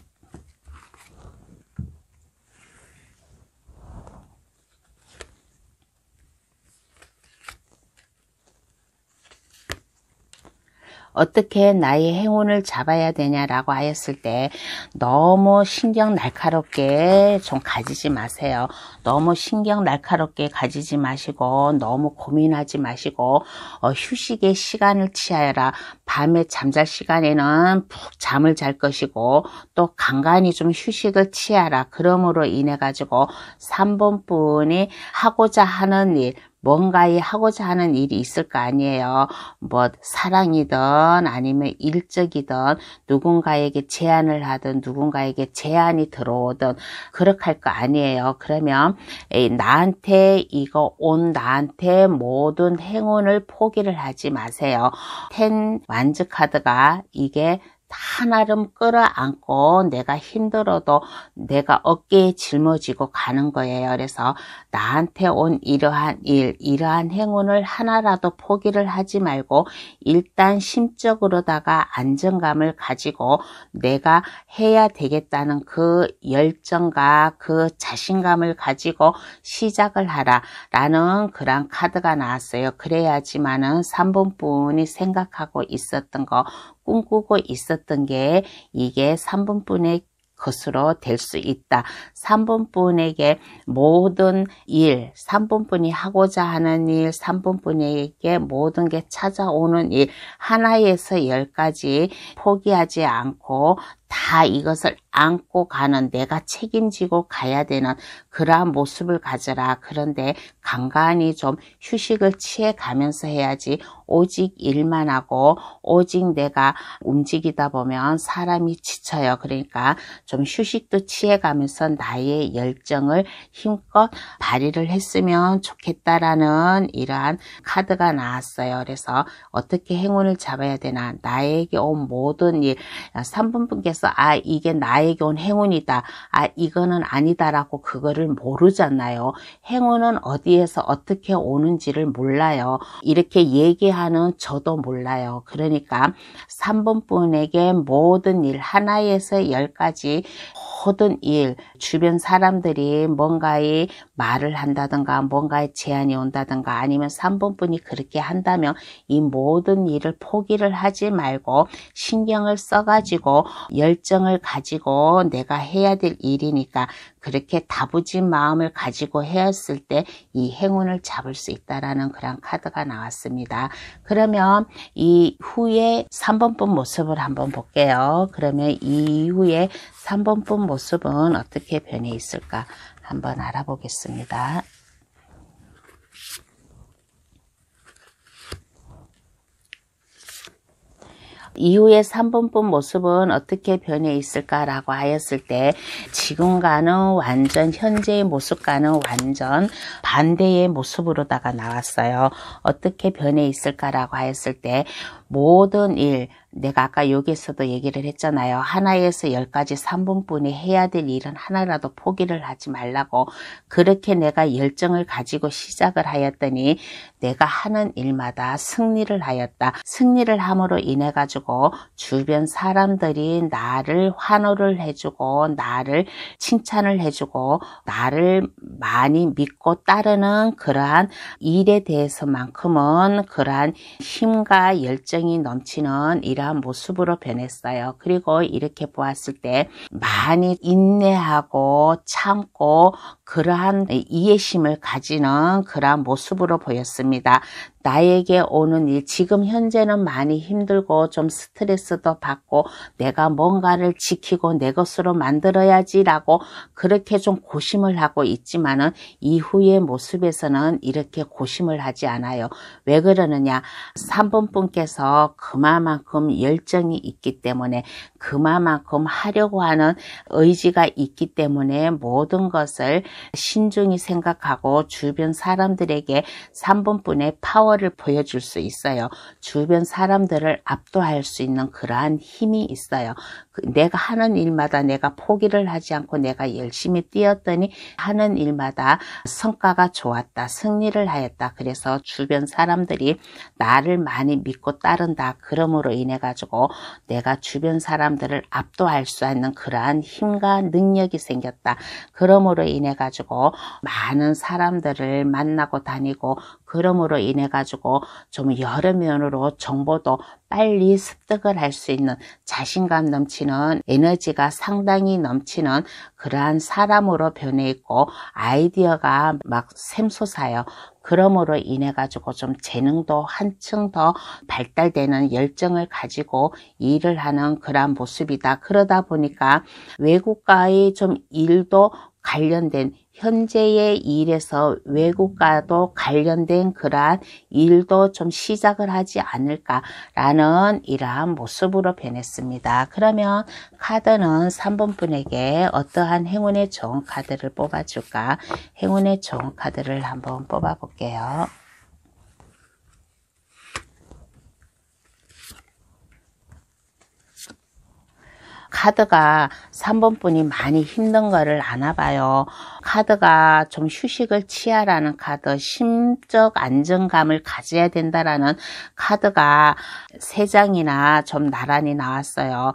[SPEAKER 1] 어떻게 나의 행운을 잡아야 되냐라고 하였을 때 너무 신경 날카롭게 좀 가지지 마세요. 너무 신경 날카롭게 가지지 마시고 너무 고민하지 마시고 휴식의 시간을 취하여라. 밤에 잠잘 시간에는 푹 잠을 잘 것이고 또 간간히 좀 휴식을 취하라. 그러므로 인해 가지고 3번분이 하고자 하는 일, 뭔가에 하고자 하는 일이 있을 거 아니에요. 뭐 사랑이든 아니면 일적이든 누군가에게 제안을 하든 누군가에게 제안이 들어오든 그렇게 할 거 아니에요. 그러면 나한테 나한테 모든 행운을 포기를 하지 마세요. 10 완즈 카드가 이게 한아름 끌어안고 내가 힘들어도 내가 어깨에 짊어지고 가는 거예요. 그래서 나한테 온 이러한 일, 이러한 행운을 하나라도 포기를 하지 말고 일단 심적으로다가 안정감을 가지고 내가 해야 되겠다는 그 열정과 그 자신감을 가지고 시작을 하라 라는 그런 카드가 나왔어요. 그래야지만은 3번분이 생각하고 있었던 거, 꿈꾸고 있었던 게 이게 3번분의 것으로 될 수 있다. 3번분에게 모든 일, 3번분이 하고자 하는 일, 3번분에게 모든 게 찾아오는 일, 하나에서 10까지 포기하지 않고 다 이것을 안고 가는, 내가 책임지고 가야 되는 그러한 모습을 가져라. 그런데 간간히 좀 휴식을 취해 가면서 해야지 오직 일만 하고 오직 내가 움직이다 보면 사람이 지쳐요. 그러니까 좀 휴식도 취해 가면서 나의 열정을 힘껏 발휘를 했으면 좋겠다라는 이러한 카드가 나왔어요. 그래서 어떻게 행운을 잡아야 되나, 나에게 온 모든 일, 3번분께서 이게 나에게 온 행운이다, 이거는 아니다라고 그거를 모르잖아요. 행운은 어디에서 어떻게 오는지를 몰라요. 이렇게 얘기하는 저도 몰라요. 그러니까 3번분에게 모든 일, 하나에서 10까지 모든 일, 주변 사람들이 뭔가의 말을 한다든가 뭔가의 제안이 온다든가 아니면 3번분이 그렇게 한다면 이 모든 일을 포기를 하지 말고 신경을 써가지고 열정을 가지고 내가 해야 될 일이니까 그렇게 다부진 마음을 가지고 해왔을 때 이 행운을 잡을 수 있다라는 그런 카드가 나왔습니다. 그러면 이후에 3번분 모습을 한번 볼게요. 그러면 이후에 3번분 모습은 어떻게 변해 있을까 한번 알아보겠습니다. 이후에 3번분 모습은 어떻게 변해 있을까라고 하였을 때 지금과는 완전 현재의 모습과는 완전 반대의 모습으로다가 나왔어요. 어떻게 변해 있을까라고 하였을 때 모든 일, 내가 아까 여기에서도 얘기를 했잖아요. 하나에서 10가지 3번분이 해야 될 일은 하나라도 포기를 하지 말라고. 그렇게 내가 열정을 가지고 시작을 하였더니 내가 하는 일마다 승리를 하였다. 승리를 함으로 인해 가지고 주변 사람들이 나를 환호를 해주고 나를 칭찬을 해주고 나를 많이 믿고 따르는 그러한 일에 대해서만큼은 그러한 힘과 열정이 넘치는 이러한 모습으로 변했어요. 그리고 이렇게 보았을 때 많이 인내하고 참고 그러한 이해심을 가지는 그러한 모습으로 보였습니다. 나에게 오는 일, 지금 현재는 많이 힘들고 좀 스트레스도 받고 내가 뭔가를 지키고 내 것으로 만들어야지라고 그렇게 좀 고심을 하고 있지만은 이후의 모습에서는 이렇게 고심을 하지 않아요. 왜 그러느냐? 3번분께서 그만큼 열정이 있기 때문에 그만큼 하려고 하는 의지가 있기 때문에 모든 것을 신중히 생각하고 주변 사람들에게 3번분의 파워를 보여줄 수 있어요. 주변 사람들을 압도할 수 있는 그러한 힘이 있어요. 내가 하는 일마다 내가 포기를 하지 않고 내가 열심히 뛰었더니 하는 일마다 성과가 좋았다. 승리를 하였다. 그래서 주변 사람들이 나를 많이 믿고 따른다. 그러므로 인해 가지고 내가 주변 사람들을 압도할 수 있는 그러한 힘과 능력이 생겼다. 그러므로 인해 가지고 많은 사람들을 만나고 다니고 그러므로 인해 가지고 좀 여러 면으로 정보도 빨리 습득을 할 수 있는 자신감 넘치는 에너지가 상당히 넘치는 그러한 사람으로 변해 있고 아이디어가 막 샘솟아요. 그러므로 인해 가지고 좀 재능도 한층 더 발달되는 열정을 가지고 일을 하는 그러한 모습이다. 그러다 보니까 외국과의 좀 일도 관련된 현재의 일에서 외국과도 관련된 그러한 일도 좀 시작을 하지 않을까라는 이러한 모습으로 변했습니다. 그러면 카드는 3번분에게 어떠한 행운의 좋은 카드를 뽑아줄까? 행운의 좋은 카드를 한번 뽑아볼게요. 카드가 3번분이 많이 힘든 거를 아나 봐요. 카드가 좀 휴식을 취하라는 카드, 심적 안정감을 가져야 된다라는 카드가 3장이나 좀 나란히 나왔어요.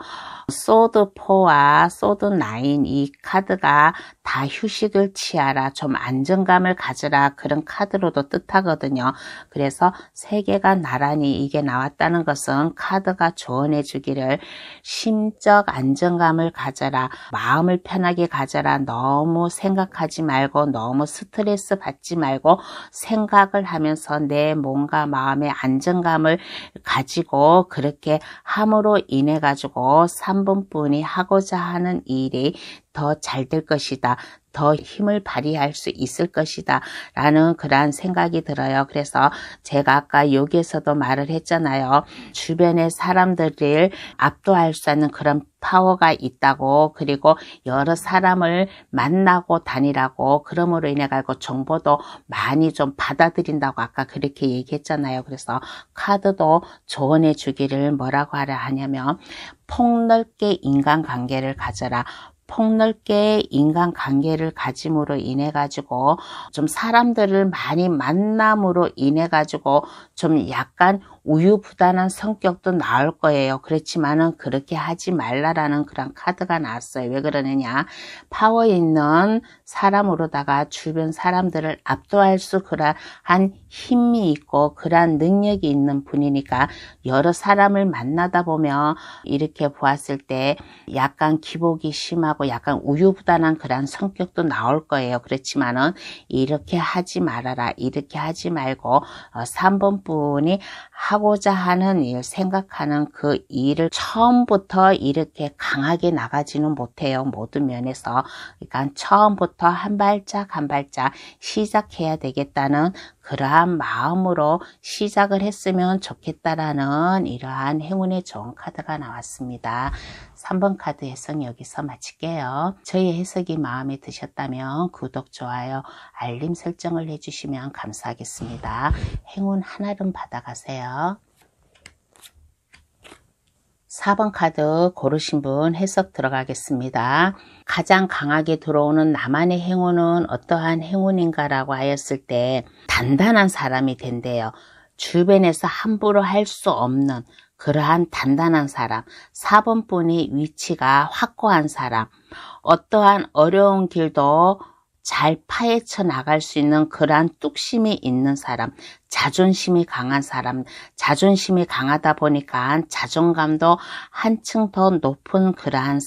[SPEAKER 1] 소드 4와 소드 9 이 카드가 다 휴식을 취하라, 좀 안정감을 가져라 그런 카드로도 뜻하거든요. 그래서 3개가 나란히 이게 나왔다는 것은 카드가 조언해 주기를 심적 안정감을 가져라, 마음을 편하게 가져라, 너무 생각하지 말고 너무 스트레스 받지 말고 생각을 하면서 내 몸과 마음의 안정감을 가지고 그렇게 함으로 인해 가지고 3번분이 하고자 하는 일이 더 잘 될 것이다. 더 힘을 발휘할 수 있을 것이다 라는 그러한 생각이 들어요. 그래서 제가 아까 여기에서도 말을 했잖아요. 주변의 사람들을 압도할 수 있는 그런 파워가 있다고, 그리고 여러 사람을 만나고 다니라고, 그러므로 인해 가지고 정보도 많이 좀 받아들인다고 아까 그렇게 얘기했잖아요. 그래서 카드도 조언해 주기를 뭐라고 하라 하냐면 폭넓게 인간관계를 가져라. 폭넓게 인간관계를 가짐으로 인해 가지고 좀 사람들을 많이 만남으로 인해 가지고 좀 약간 우유부단한 성격도 나올 거예요. 그렇지만은 그렇게 하지 말라라는 그런 카드가 나왔어요. 왜 그러느냐, 파워 있는 사람으로다가 주변 사람들을 압도할 수 그러한 힘이 있고 그러한 능력이 있는 분이니까 여러 사람을 만나다 보면 이렇게 보았을 때 약간 기복이 심하고 약간 우유부단한 그런 성격도 나올 거예요. 그렇지만은 이렇게 하지 말아라, 이렇게 하지 말고 3번 분이 하고자 하는 일, 생각하는 그 일을 처음부터 이렇게 강하게 나가지는 못해요. 모든 면에서. 그러니까 처음부터 한 발짝 한 발짝 시작해야 되겠다는 그러한 마음으로 시작을 했으면 좋겠다라는 이러한 행운의 좋은 카드가 나왔습니다. 3번 카드 해석 여기서 마칠게요. 저희 해석이 마음에 드셨다면 구독, 좋아요, 알림 설정을 해주시면 감사하겠습니다. 행운 한알음 받아가세요. 4번 카드 고르신 분 해석 들어가겠습니다. 가장 강하게 들어오는 나만의 행운은 어떠한 행운인가 라고 하였을 때 단단한 사람이 된대요. 주변에서 함부로 할 수 없는 그러한 단단한 사람, 4번 분의 위치가 확고한 사람, 어떠한 어려운 길도 잘 파헤쳐 나갈 수 있는 그러한 뚝심이 있는 사람, 자존심이 강한 사람, 자존심이 강하다 보니까 자존감도 한층 더 높은 그러한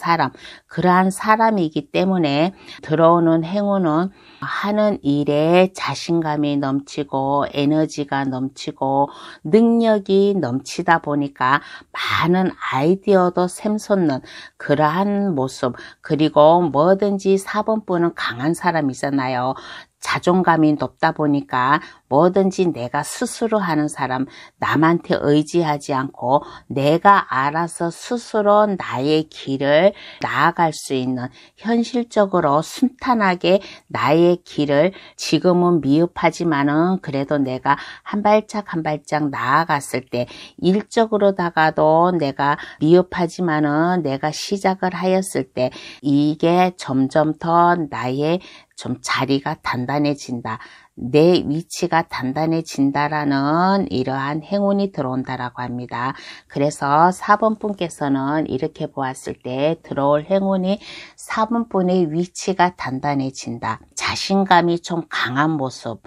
[SPEAKER 1] 사람이기 때문에 들어오는 행운은 하는 일에 자신감이 넘치고 에너지가 넘치고 능력이 넘치다 보니까 많은 아이디어도 샘솟는 그러한 모습, 그리고 뭐든지 4번 분은 강한 사람이잖아요. 자존감이 높다 보니까 뭐든지 내가 스스로 하는 사람, 남한테 의지하지 않고 내가 알아서 스스로 나의 길을 나아갈 수 있는, 현실적으로 순탄하게 나의 길을, 지금은 미흡하지만은 그래도 내가 한 발짝 한 발짝 나아갔을 때, 일적으로다가도 내가 미흡하지만은 내가 시작을 하였을 때 이게 점점 더 나의 좀 자리가 단단해진다, 내 위치가 단단해진다라는 이러한 행운이 들어온다라고 합니다. 그래서 4번 분께서는 이렇게 보았을 때 들어올 행운이 4번 분의 위치가 단단해진다, 자신감이 좀 강한 모습,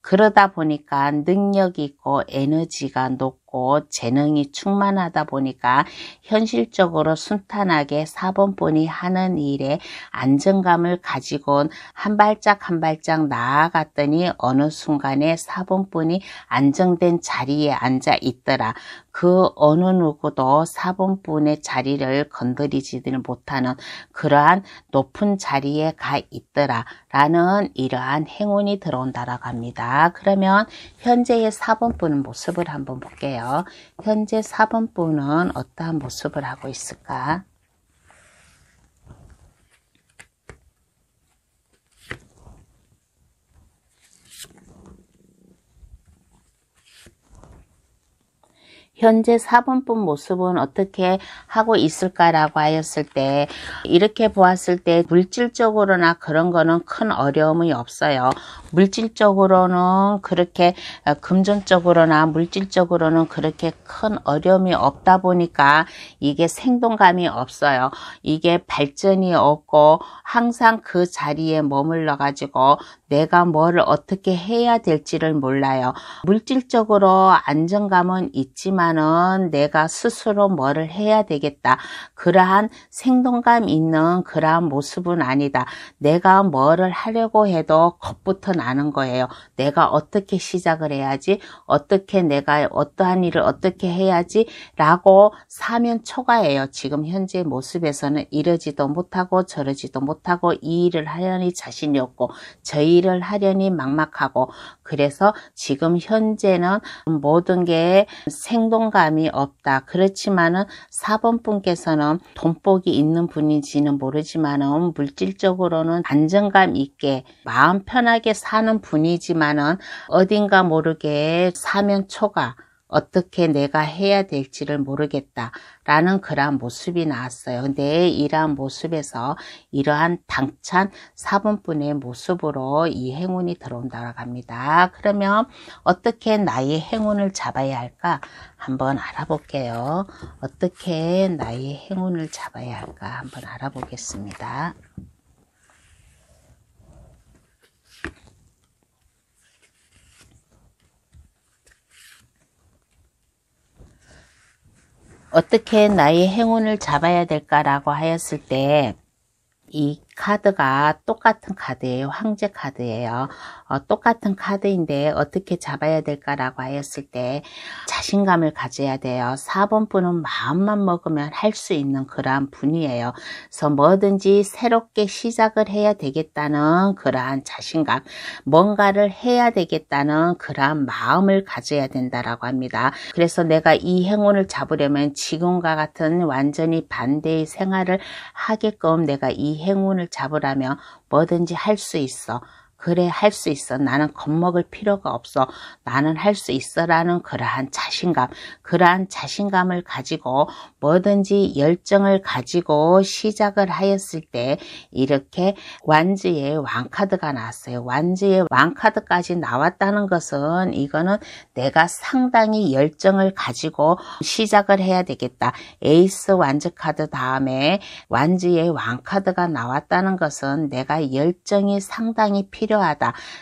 [SPEAKER 1] 그러다 보니까 능력이 있고 에너지가 높고 재능이 충만하다 보니까 현실적으로 순탄하게 4번 분이 하는 일에 안정감을 가지고 한 발짝 한 발짝 나아갔더니 어느 순간에 4번 분이 안정된 자리에 앉아 있더라. 그 어느 누구도 4번 분의 자리를 건드리지를 못하는 그러한 높은 자리에 가 있더라 라는 이러한 행운이 들어온다라고 합니다. 그러면 현재의 4번 분의 모습을 한번 볼게요. 현재 4번 분은 어떠한 모습을 하고 있을까? 현재 4번 분 모습은 어떻게 하고 있을까라고 하였을 때, 이렇게 보았을 때 물질적으로나 그런 거는 큰 어려움이 없어요. 물질적으로는 그렇게, 금전적으로나 물질적으로는 그렇게 큰 어려움이 없다 보니까 이게 생동감이 없어요. 이게 발전이 없고 항상 그 자리에 머물러 가지고 내가 뭐를 어떻게 해야 될지를 몰라요. 물질적으로 안정감은 있지만은 내가 스스로 뭐를 해야 되겠다, 그러한 생동감 있는 그러한 모습은 아니다. 내가 뭐를 하려고 해도 겁부터 나는 거예요. 내가 어떻게 시작을 해야지, 어떻게 내가 어떠한 일을 어떻게 해야지 라고 사면초가예요. 지금 현재 모습에서는 이러지도 못하고 저러지도 못하고 이 일을 하려니 자신이 없고 저 일을 하려니 막막하고, 그래서 지금 현재는 모든 게 생동감이 없다. 그렇지만은 4번 분께서는 돈복이 있는 분인지는 모르지만은 물질적으로는 안정감 있게 마음 편하게 사는 분이지만은 어딘가 모르게 사면초가, 어떻게 내가 해야 될지를 모르겠다라는 그러한 모습이 나왔어요. 근데 이러한 모습에서 이러한 당찬 4번분의 모습으로 이 행운이 들어온다고 합니다. 그러면 어떻게 나의 행운을 잡아야 할까? 한번 알아볼게요. 어떻게 나의 행운을 잡아야 할까? 한번 알아보겠습니다. 어떻게 나의 행운을 잡아야 될까라고 하였을 때 이 카드가 똑같은 카드예요. 황제 카드예요. 똑같은 카드인데 어떻게 잡아야 될까라고 하였을 때 자신감을 가져야 돼요. 4번 분은 마음만 먹으면 할 수 있는 그러한 분이에요. 그래서 뭐든지 새롭게 시작을 해야 되겠다는 그러한 자신감, 뭔가를 해야 되겠다는 그러한 마음을 가져야 된다라고 합니다. 그래서 내가 이 행운을 잡으려면 지금과 같은 완전히 반대의 생활을 하게끔 내가 이 행운을 잡으라면 뭐든지 할 수 있어. 그래, 할 수 있어. 나는 겁먹을 필요가 없어. 나는 할 수 있어 라는 그러한 자신감, 그러한 자신감을 가지고 뭐든지 열정을 가지고 시작을 하였을 때 이렇게 완즈의 왕카드가 나왔어요. 완즈의 왕카드까지 나왔다는 것은 이거는 내가 상당히 열정을 가지고 시작을 해야 되겠다. 에이스 완즈 카드 다음에 완즈의 왕카드가 나왔다는 것은 내가 열정이 상당히 필요하다.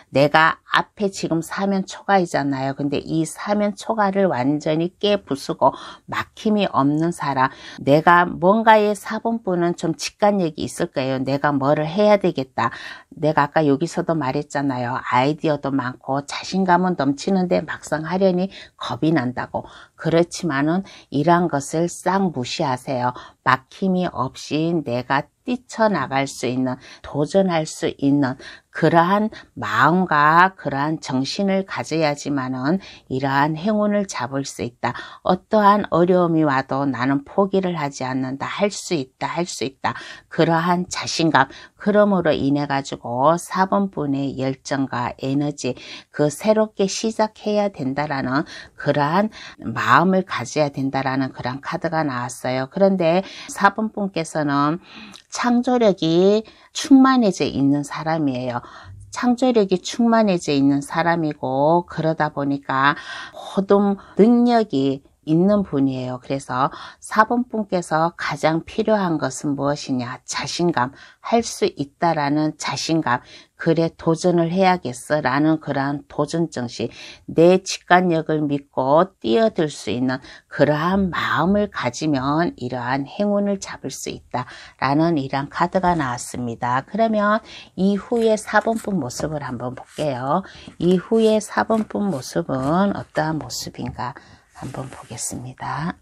[SPEAKER 1] 내가 앞에 지금 사면 초과이잖아요. 근데 이 사면 초과를 완전히 깨부수고 막힘이 없는 사람, 내가 뭔가의 4번분은 좀 직관력이 있을 거예요. 내가 뭐를 해야 되겠다. 내가 아까 여기서도 말했잖아요. 아이디어도 많고 자신감은 넘치는데 막상 하려니 겁이 난다고. 그렇지만은 이러한 것을 싹 무시하세요. 막힘이 없이 내가 뛰쳐나갈 수 있는, 도전할 수 있는 그러한 마음과 그러한 정신을 가져야지만은 이러한 행운을 잡을 수 있다. 어떠한 어려움이 와도 나는 포기를 하지 않는다. 할 수 있다. 할 수 있다. 그러한 자신감, 그러므로 인해 가지고 4번분의 열정과 에너지, 그 새롭게 시작해야 된다라는 그러한 마음을 가져야 된다라는 그런 카드가 나왔어요. 그런데 4번분께서는 창조력이 충만해져 있는 사람이에요. 창조력이 충만해져 있는 사람이고 그러다 보니까 모든 능력이 있는 분이에요. 그래서 4번분께서 가장 필요한 것은 무엇이냐? 자신감, 할 수 있다라는 자신감, 그래 도전을 해야겠어 라는 그러한 도전정신, 내 직관력을 믿고 뛰어들 수 있는 그러한 마음을 가지면 이러한 행운을 잡을 수 있다 라는 이러한 카드가 나왔습니다. 그러면 이후의 4번분 모습을 한번 볼게요. 이후의 4번분 모습은 어떠한 모습인가 한번 보겠습니다.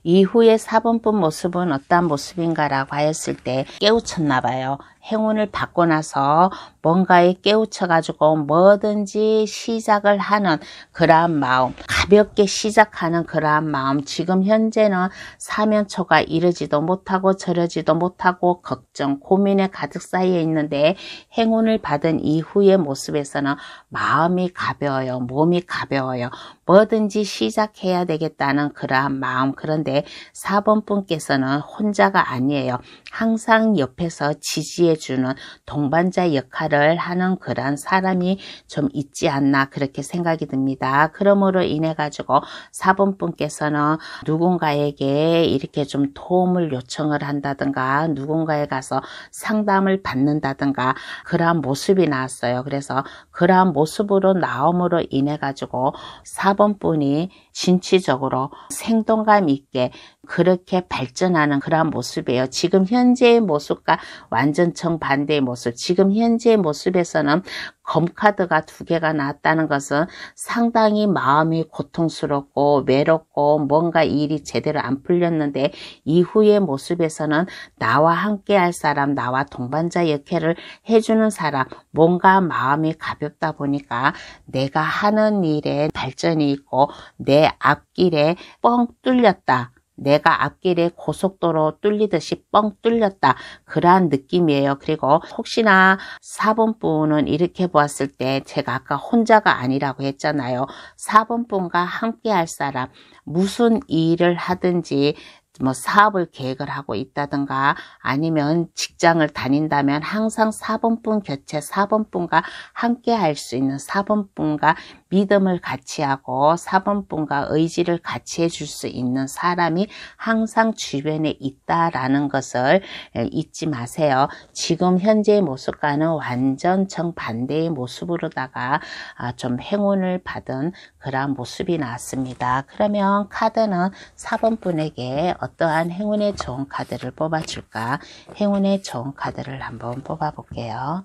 [SPEAKER 1] 이후의 4번분 모습은 어떠한 모습인가라고 하였을 때 깨우쳤나 봐요. 행운을 받고 나서 뭔가에 깨우쳐가지고 뭐든지 시작을 하는 그러한 마음, 가볍게 시작하는 그러한 마음, 지금 현재는 사면초가 이러지도 못하고 저러지도 못하고 걱정, 고민에 가득 쌓여 있는데 행운을 받은 이후의 모습에서는 마음이 가벼워요. 몸이 가벼워요. 뭐든지 시작해야 되겠다는 그러한 마음. 그런데 4번분께서는 혼자가 아니에요. 항상 옆에서 지지해주는 동반자 역할을 하는 그러한 사람이 좀 있지 않나 그렇게 생각이 듭니다. 그러므로 인해 가지고 4번분께서는 누군가에게 이렇게 좀 도움을 요청을 한다든가 누군가에 가서 상담을 받는다든가 그러한 모습이 나왔어요. 그래서 그러한 모습으로 나옴으로 인해 가지고 4번분이 진취적으로 생동감 있게 그렇게 발전하는 그러한 모습이에요. 지금 현재의 모습과 완전 정반대의 모습. 지금 현재의 모습에서는 검카드가 2개가 나왔다는 것은 상당히 마음이 고통스럽고 외롭고 뭔가 일이 제대로 안 풀렸는데 이후의 모습에서는 나와 함께 할 사람, 나와 동반자 역할을 해주는 사람, 뭔가 마음이 가볍다 보니까 내가 하는 일에 발전이 있고 내 앞길에 뻥 뚫렸다. 내가 앞길에 고속도로 뚫리듯이 뻥 뚫렸다. 그러한 느낌이에요. 그리고 혹시나 4번 분은 이렇게 보았을 때 제가 아까 혼자가 아니라고 했잖아요. 4번 분과 함께 할 사람, 무슨 일을 하든지 뭐 사업을 계획을 하고 있다든가 아니면 직장을 다닌다면 항상 4번 분 곁에 4번 분과 함께 할 수 있는 4번 분과 믿음을 같이 하고 4번 분과 의지를 같이 해줄 수 있는 사람이 항상 주변에 있다라는 것을 잊지 마세요. 지금 현재의 모습과는 완전 정반대의 모습으로다가 좀 행운을 받은 그러한 모습이 나왔습니다. 그러면 카드는 4번 분에게 어떠한 행운의 좋은 카드를 뽑아줄까? 행운의 좋은 카드를 한번 뽑아볼게요.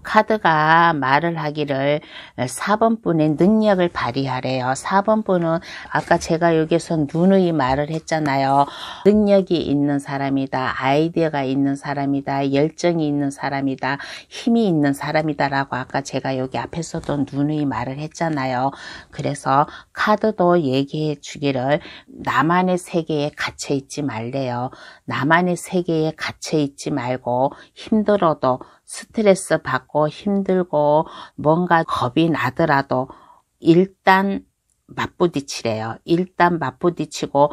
[SPEAKER 1] 카드가 말을 하기를 4번 분의 능력을 발휘하래요. 4번 분은 아까 제가 여기서 누누이 말을 했잖아요. 능력이 있는 사람이다. 아이디어가 있는 사람이다. 열정이 있는 사람이다. 힘이 있는 사람이다 라고 아까 제가 여기 앞에서도 누누이 말을 했잖아요. 그래서 카드도 얘기해 주기를 나만의 세계에 갇혀 있지 말래요. 나만의 세계에 갇혀 있지 말고 힘들어도 스트레스 받고 힘들고 뭔가 겁이 나더라도 일단 맞부딪히래요. 일단 맞부딪히고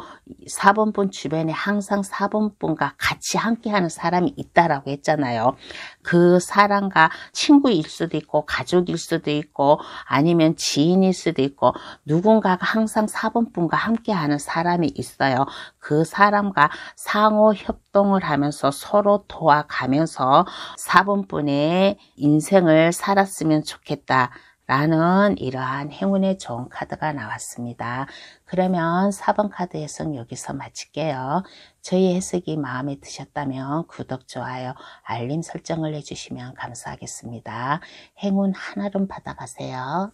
[SPEAKER 1] 4번 분 주변에 항상 4번 분과 같이 함께하는 사람이 있다라고 했잖아요. 그 사람과 친구일 수도 있고 가족일 수도 있고 아니면 지인일 수도 있고 누군가가 항상 4번 분과 함께하는 사람이 있어요. 그 사람과 상호 협동을 하면서 서로 도와가면서 4번 분의 인생을 살았으면 좋겠다. 라는 이러한 행운의 좋은 카드가 나왔습니다. 그러면 4번 카드 해석 여기서 마칠게요. 저희 해석이 마음에 드셨다면 구독, 좋아요, 알림 설정을 해주시면 감사하겠습니다. 행운 한아름 받아가세요.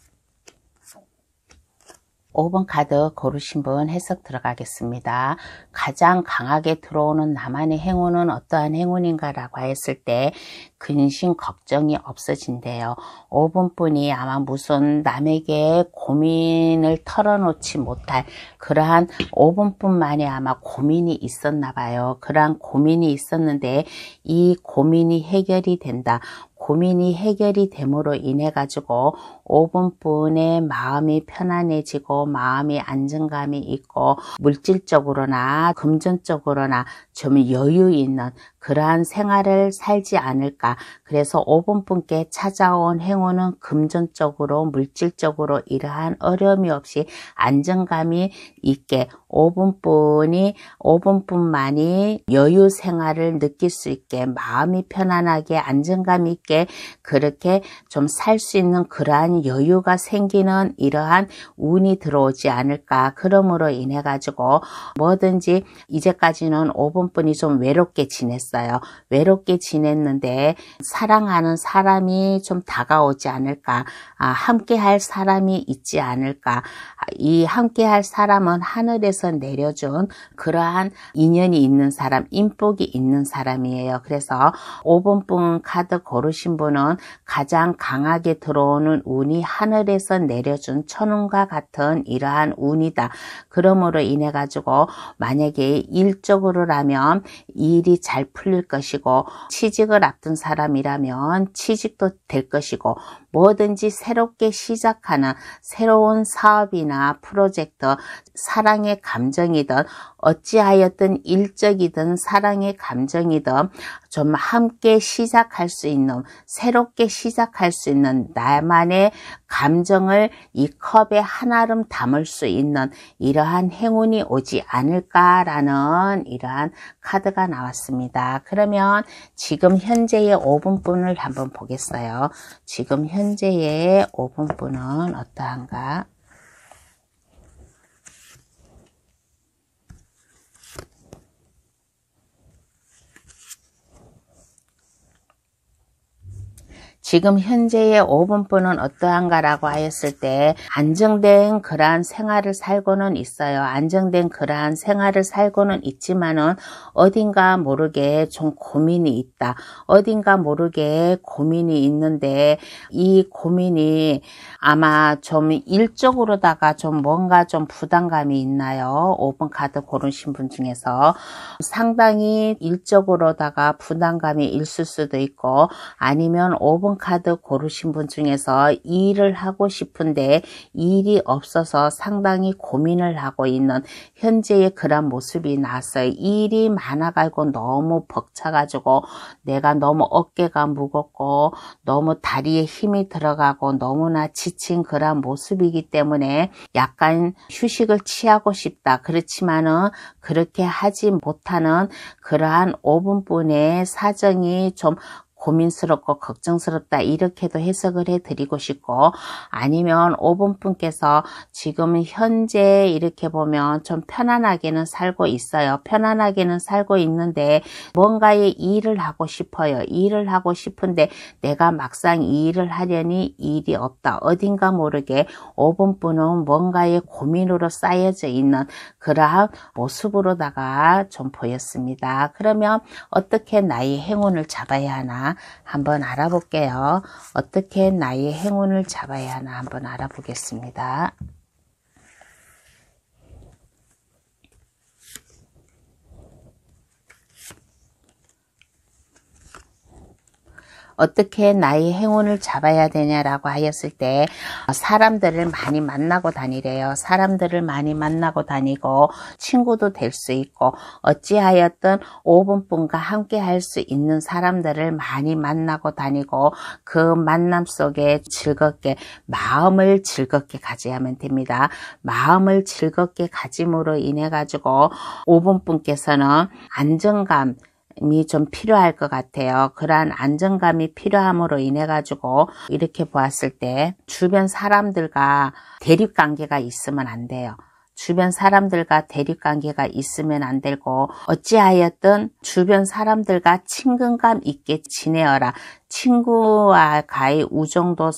[SPEAKER 1] 5번 카드 고르신 분 해석 들어가겠습니다. 가장 강하게 들어오는 나만의 행운은 어떠한 행운인가 라고 했을 때 근심 걱정이 없어진대요. 5번 분이 아마 무슨 남에게 고민을 털어놓지 못할 그러한 5번 분만이 아마 고민이 있었나 봐요. 그러한 고민이 있었는데 이 고민이 해결이 된다. 고민이 해결이 됨으로 인해 가지고 5번 분의 마음이 편안해지고 마음이 안정감이 있고 물질적으로나 금전적으로나 좀 여유 있는 그러한 생활을 살지 않을까. 그래서 5번 분께 찾아온 행운은 금전적으로 물질적으로 이러한 어려움이 없이 안정감이 있게 5번 분만이 여유 생활을 느낄 수 있게 마음이 편안하게 안정감 있게 그렇게 좀 살 수 있는 그러한 여유가 생기는 이러한 운이 들어오지 않을까. 그러므로 인해 가지고 뭐든지 이제까지는 5번 분이 좀 외롭게 지냈어요. 외롭게 지냈는데 사랑하는 사람이 좀 다가오지 않을까. 함께 할 사람이 있지 않을까. 이 함께 할 사람은 하늘에서 내려준 그러한 인연이 있는 사람, 인복이 있는 사람이에요. 그래서 5번 분 카드 고르신 분은 가장 강하게 들어오는 운이 하늘에서 내려준 천운과 같은 이러한 운이다. 그러므로 인해 가지고 만약에 일적으로라면 일이 잘 풀릴 것이고 취직을 앞둔 사람이라면 취직도 될 것이고 뭐든지 새롭게 시작하는 새로운 사업이나 프로젝트, 사랑의 감정이든 어찌하였든 일적이든 사랑의 감정이든 좀 함께 시작할 수 있는 새롭게 시작할 수 있는 나만의 감정을 이 컵에 한아름 담을 수 있는 이러한 행운이 오지 않을까라는 이러한 카드가 나왔습니다. 그러면 지금 현재의 5분 분을 한번 보겠어요. 지금 현재의 5분 분은 어떠한가? 지금 현재의 5번분은 어떠한가라고 하였을 때 안정된 그러한 생활을 살고는 있어요. 안정된 그러한 생활을 살고는 있지만은 어딘가 모르게 좀 고민이 있다. 어딘가 모르게 고민이 있는데 이 고민이 아마 좀 일적으로다가 좀 뭔가 좀 부담감이 있나요? 5번 카드 고르신 분 중에서 상당히 일적으로다가 부담감이 있을 수도 있고 아니면 5번 카드 고르신 분 중에서 일을 하고 싶은데 일이 없어서 상당히 고민을 하고 있는 현재의 그런 모습이 나왔어요. 일이 많아가지고 너무 벅차가지고 내가 너무 어깨가 무겁고 너무 다리에 힘이 들어가고 너무나 지친 그런 모습이기 때문에 약간 휴식을 취하고 싶다. 그렇지만은 그렇게 하지 못하는 그러한 5번분의 사정이 좀 고민스럽고 걱정스럽다 이렇게도 해석을 해드리고 싶고 아니면 5번분께서 지금 현재 이렇게 보면 좀 편안하게는 살고 있어요. 편안하게는 살고 있는데 뭔가의 일을 하고 싶어요. 일을 하고 싶은데 내가 막상 이 일을 하려니 일이 없다. 어딘가 모르게 5번분은 뭔가의 고민으로 쌓여져 있는 그러한 모습으로다가 좀 보였습니다. 그러면 어떻게 나의 행운을 잡아야 하나 한번 알아볼게요. 어떻게 나의 행운을 잡아야 하나 한번 알아보겠습니다. 어떻게 나의 행운을 잡아야 되냐라고 하였을 때 사람들을 많이 만나고 다니래요. 사람들을 많이 만나고 다니고 친구도 될 수 있고 어찌하였든 5번분과 함께 할 수 있는 사람들을 많이 만나고 다니고 그 만남 속에 즐겁게 마음을 즐겁게 가져야만 됩니다. 마음을 즐겁게 가짐으로 인해 가지고 5번분께서는 안정감 이 좀 필요할 것 같아요. 그러한 안정감이 필요함으로 인해 가지고 이렇게 보았을 때 주변 사람들과 대립관계가 있으면 안 돼요. 주변 사람들과 대립관계가 있으면 안 되고 어찌하였든 주변 사람들과 친근감 있게 지내어라. 친구와의 우정도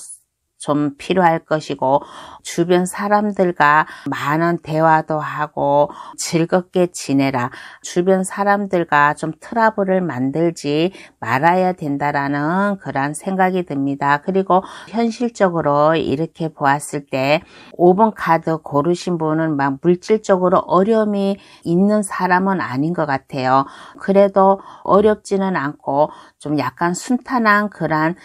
[SPEAKER 1] 좀 필요할 것이고 주변 사람들과 많은 대화도 하고 즐겁게 지내라. 주변 사람들과 좀 트러블을 만들지 말아야 된다라는 그런 생각이 듭니다. 그리고 현실적으로 이렇게 보았을 때 5번 카드 고르신 분은 막 물질적으로 어려움이 있는 사람은 아닌 것 같아요. 그래도 어렵지는 않고 좀 약간 순탄한 그런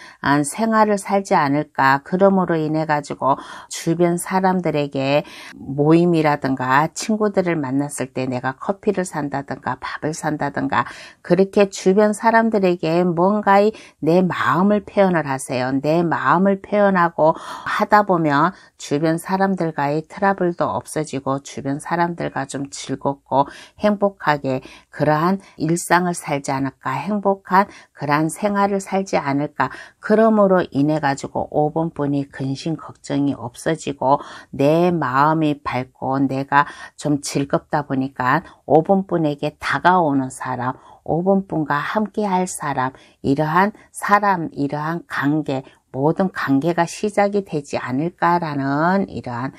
[SPEAKER 1] 생활을 살지 않을까. 그러므로 인해 가지고 주변 사람들에게 모임이라든가 친구들을 만났을 때 내가 커피를 산다든가 밥을 산다든가 그렇게 주변 사람들에게 뭔가의 내 마음을 표현을 하세요. 내 마음을 표현하고 하다 보면 주변 사람들과의 트러블도 없어지고 주변 사람들과 좀 즐겁고 행복하게 그러한 일상을 살지 않을까. 행복한 그러한 생활을 살지 않을까. 그러므로 인해 가지고 5번분이 근심 걱정이 없어지고 내 마음이 밝고 내가 좀 즐겁다 보니까 5번분에게 다가오는 사람 5번분과 함께 할 사람 이러한 사람 이러한 관계 모든 관계가 시작이 되지 않을까라는 이러한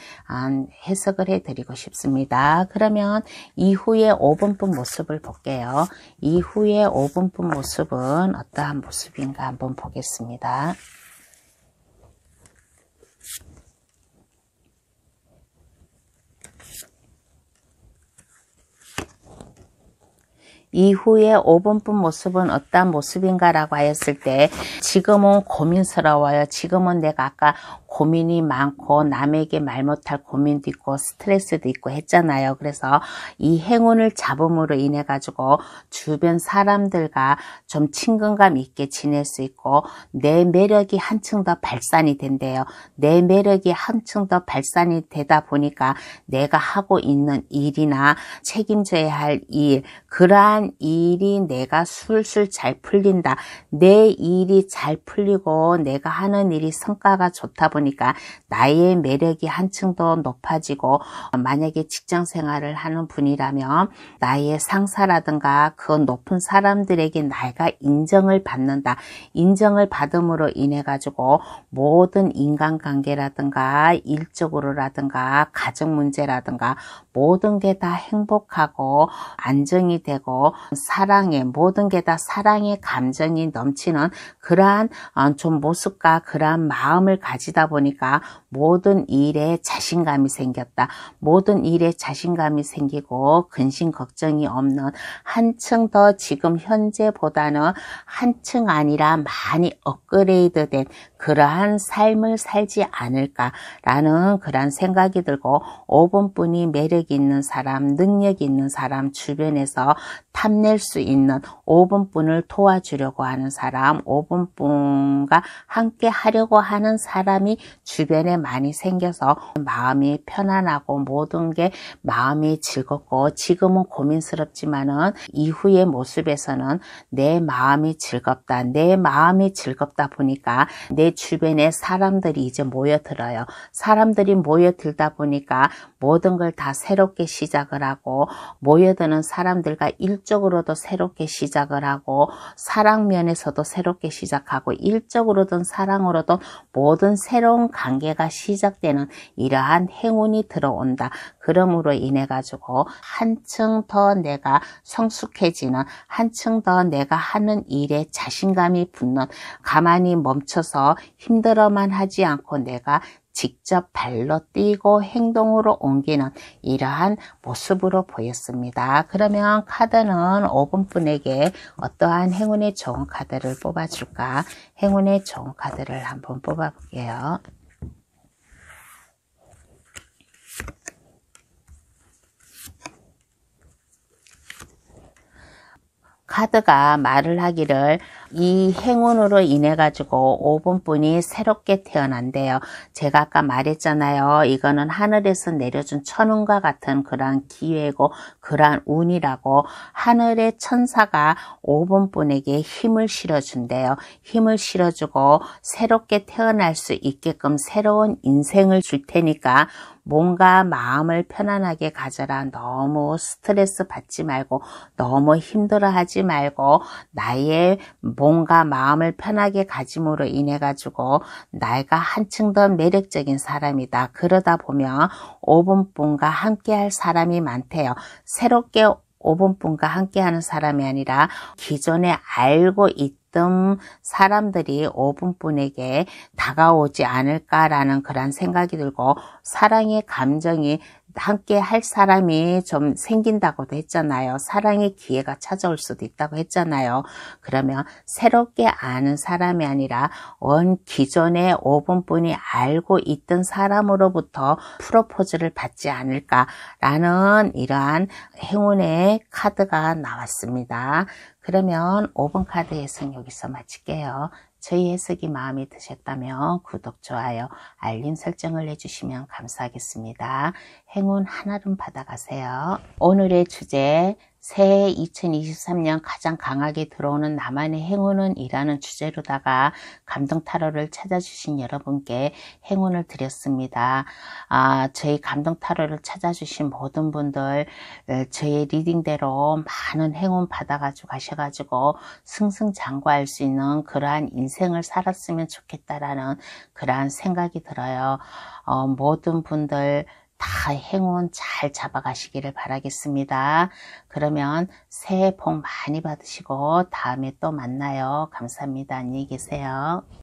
[SPEAKER 1] 해석을 해드리고 싶습니다. 그러면 이후에 5번분 모습을 볼게요. 이후에 5번분 모습은 어떠한 모습인가 한번 보겠습니다. 이후에 5번분 모습은 어떤 모습인가라고 하였을 때 지금은 고민스러워요. 지금은 내가 아까 고민이 많고 남에게 말 못할 고민도 있고 스트레스도 있고 했잖아요. 그래서 이 행운을 잡음으로 인해 가지고 주변 사람들과 좀 친근감 있게 지낼 수 있고 내 매력이 한층 더 발산이 된대요. 내 매력이 한층 더 발산이 되다 보니까 내가 하고 있는 일이나 책임져야 할 일 그러한 일이 내가 술술 잘 풀린다. 내 일이 잘 풀리고 내가 하는 일이 성과가 좋다 보니까 보니까 나의 매력이 한층 더 높아지고, 만약에 직장 생활을 하는 분이라면 나의 상사라든가 그 높은 사람들에게 내가 인정을 받는다. 인정을 받음으로 인해 가지고 모든 인간관계라든가 일적으로라든가 가정 문제라든가 모든 게 다 행복하고 안정이 되고 사랑의 모든 게 다 사랑의 감정이 넘치는 그러한 좀 모습과 그러한 마음을 가지다 보니까 모든 일에 자신감이 생겼다. 모든 일에 자신감이 생기고 근심 걱정이 없는 한층 더 지금 현재보다는 한층 아니라 많이 업그레이드된 그러한 삶을 살지 않을까라는 그런 생각이 들고 5번뿐이 매력 있는 사람, 능력 있는 사람 주변에서 탐낼 수 있는 5번뿐을 도와주려고 하는 사람, 5번뿐과 함께 하려고 하는 사람이 주변에 많이 생겨서 마음이 편안하고 모든 게 마음이 즐겁고 지금은 고민스럽지만은 이후의 모습에서는 내 마음이 즐겁다. 내 마음이 즐겁다 보니까 내 주변에 사람들이 이제 모여들어요. 사람들이 모여들다 보니까 모든 걸 다 새롭게 시작을 하고 모여드는 사람들과 일적으로도 새롭게 시작을 하고 사랑 면에서도 새롭게 시작하고 일적으로든 사랑으로든 모든 새로운 관계가 시작되는 이러한 행운이 들어온다. 그러므로 인해 가지고 한층 더 내가 성숙해지는 한층 더 내가 하는 일에 자신감이 붙는 가만히 멈춰서 힘들어만 하지 않고 내가 직접 발로 뛰고 행동으로 옮기는 이러한 모습으로 보였습니다. 그러면 카드는 5번 분에게 어떠한 행운의 좋은 카드를 뽑아줄까? 행운의 좋은 카드를 한번 뽑아볼게요. 카드가 말을 하기를 이 행운으로 인해 가지고 5번 분이 새롭게 태어난대요. 제가 아까 말했잖아요. 이거는 하늘에서 내려준 천운과 같은 그러한 기회고 그러한 운이라고 하늘의 천사가 5번 분에게 힘을 실어준대요. 힘을 실어주고 새롭게 태어날 수 있게끔 새로운 인생을 줄 테니까 뭔가 마음을 편안하게 가져라. 너무 스트레스 받지 말고 너무 힘들어하지 말고 나의 뭔가 마음을 편하게 가짐으로 인해 가지고 내가 한층 더 매력적인 사람이다. 그러다 보면 5번 분과 함께 할 사람이 많대요. 새롭게 5번 분과 함께 하는 사람이 아니라 기존에 알고 있던 사람들이 5번 분에게 다가오지 않을까라는 그런 생각이 들고 사랑의 감정이 함께 할 사람이 좀 생긴다고도 했잖아요. 사랑의 기회가 찾아올 수도 있다고 했잖아요. 그러면 새롭게 아는 사람이 아니라 기존에 5번 분이 알고 있던 사람으로부터 프로포즈를 받지 않을까라는 이러한 행운의 카드가 나왔습니다. 그러면 5번 카드 해석 여기서 마칠게요. 저희 해석이 마음에 드셨다면 구독, 좋아요, 알림 설정을 해주시면 감사하겠습니다. 행운 한아름 받아가세요. 오늘의 주제 새해 2023년 가장 강하게 들어오는 나만의 행운은 이라는 주제로다가 감동 타로를 찾아주신 여러분께 행운을 드렸습니다. 저희 감동 타로를 찾아주신 모든 분들 저희 리딩대로 많은 행운 받아가지고 가셔가지고 승승장구할 수 있는 그러한 인생을 살았으면 좋겠다라는 그러한 생각이 들어요. 모든 분들 다 행운 잘 잡아가시기를 바라겠습니다. 그러면 새해 복 많이 받으시고 다음에 또 만나요. 감사합니다. 안녕히 계세요.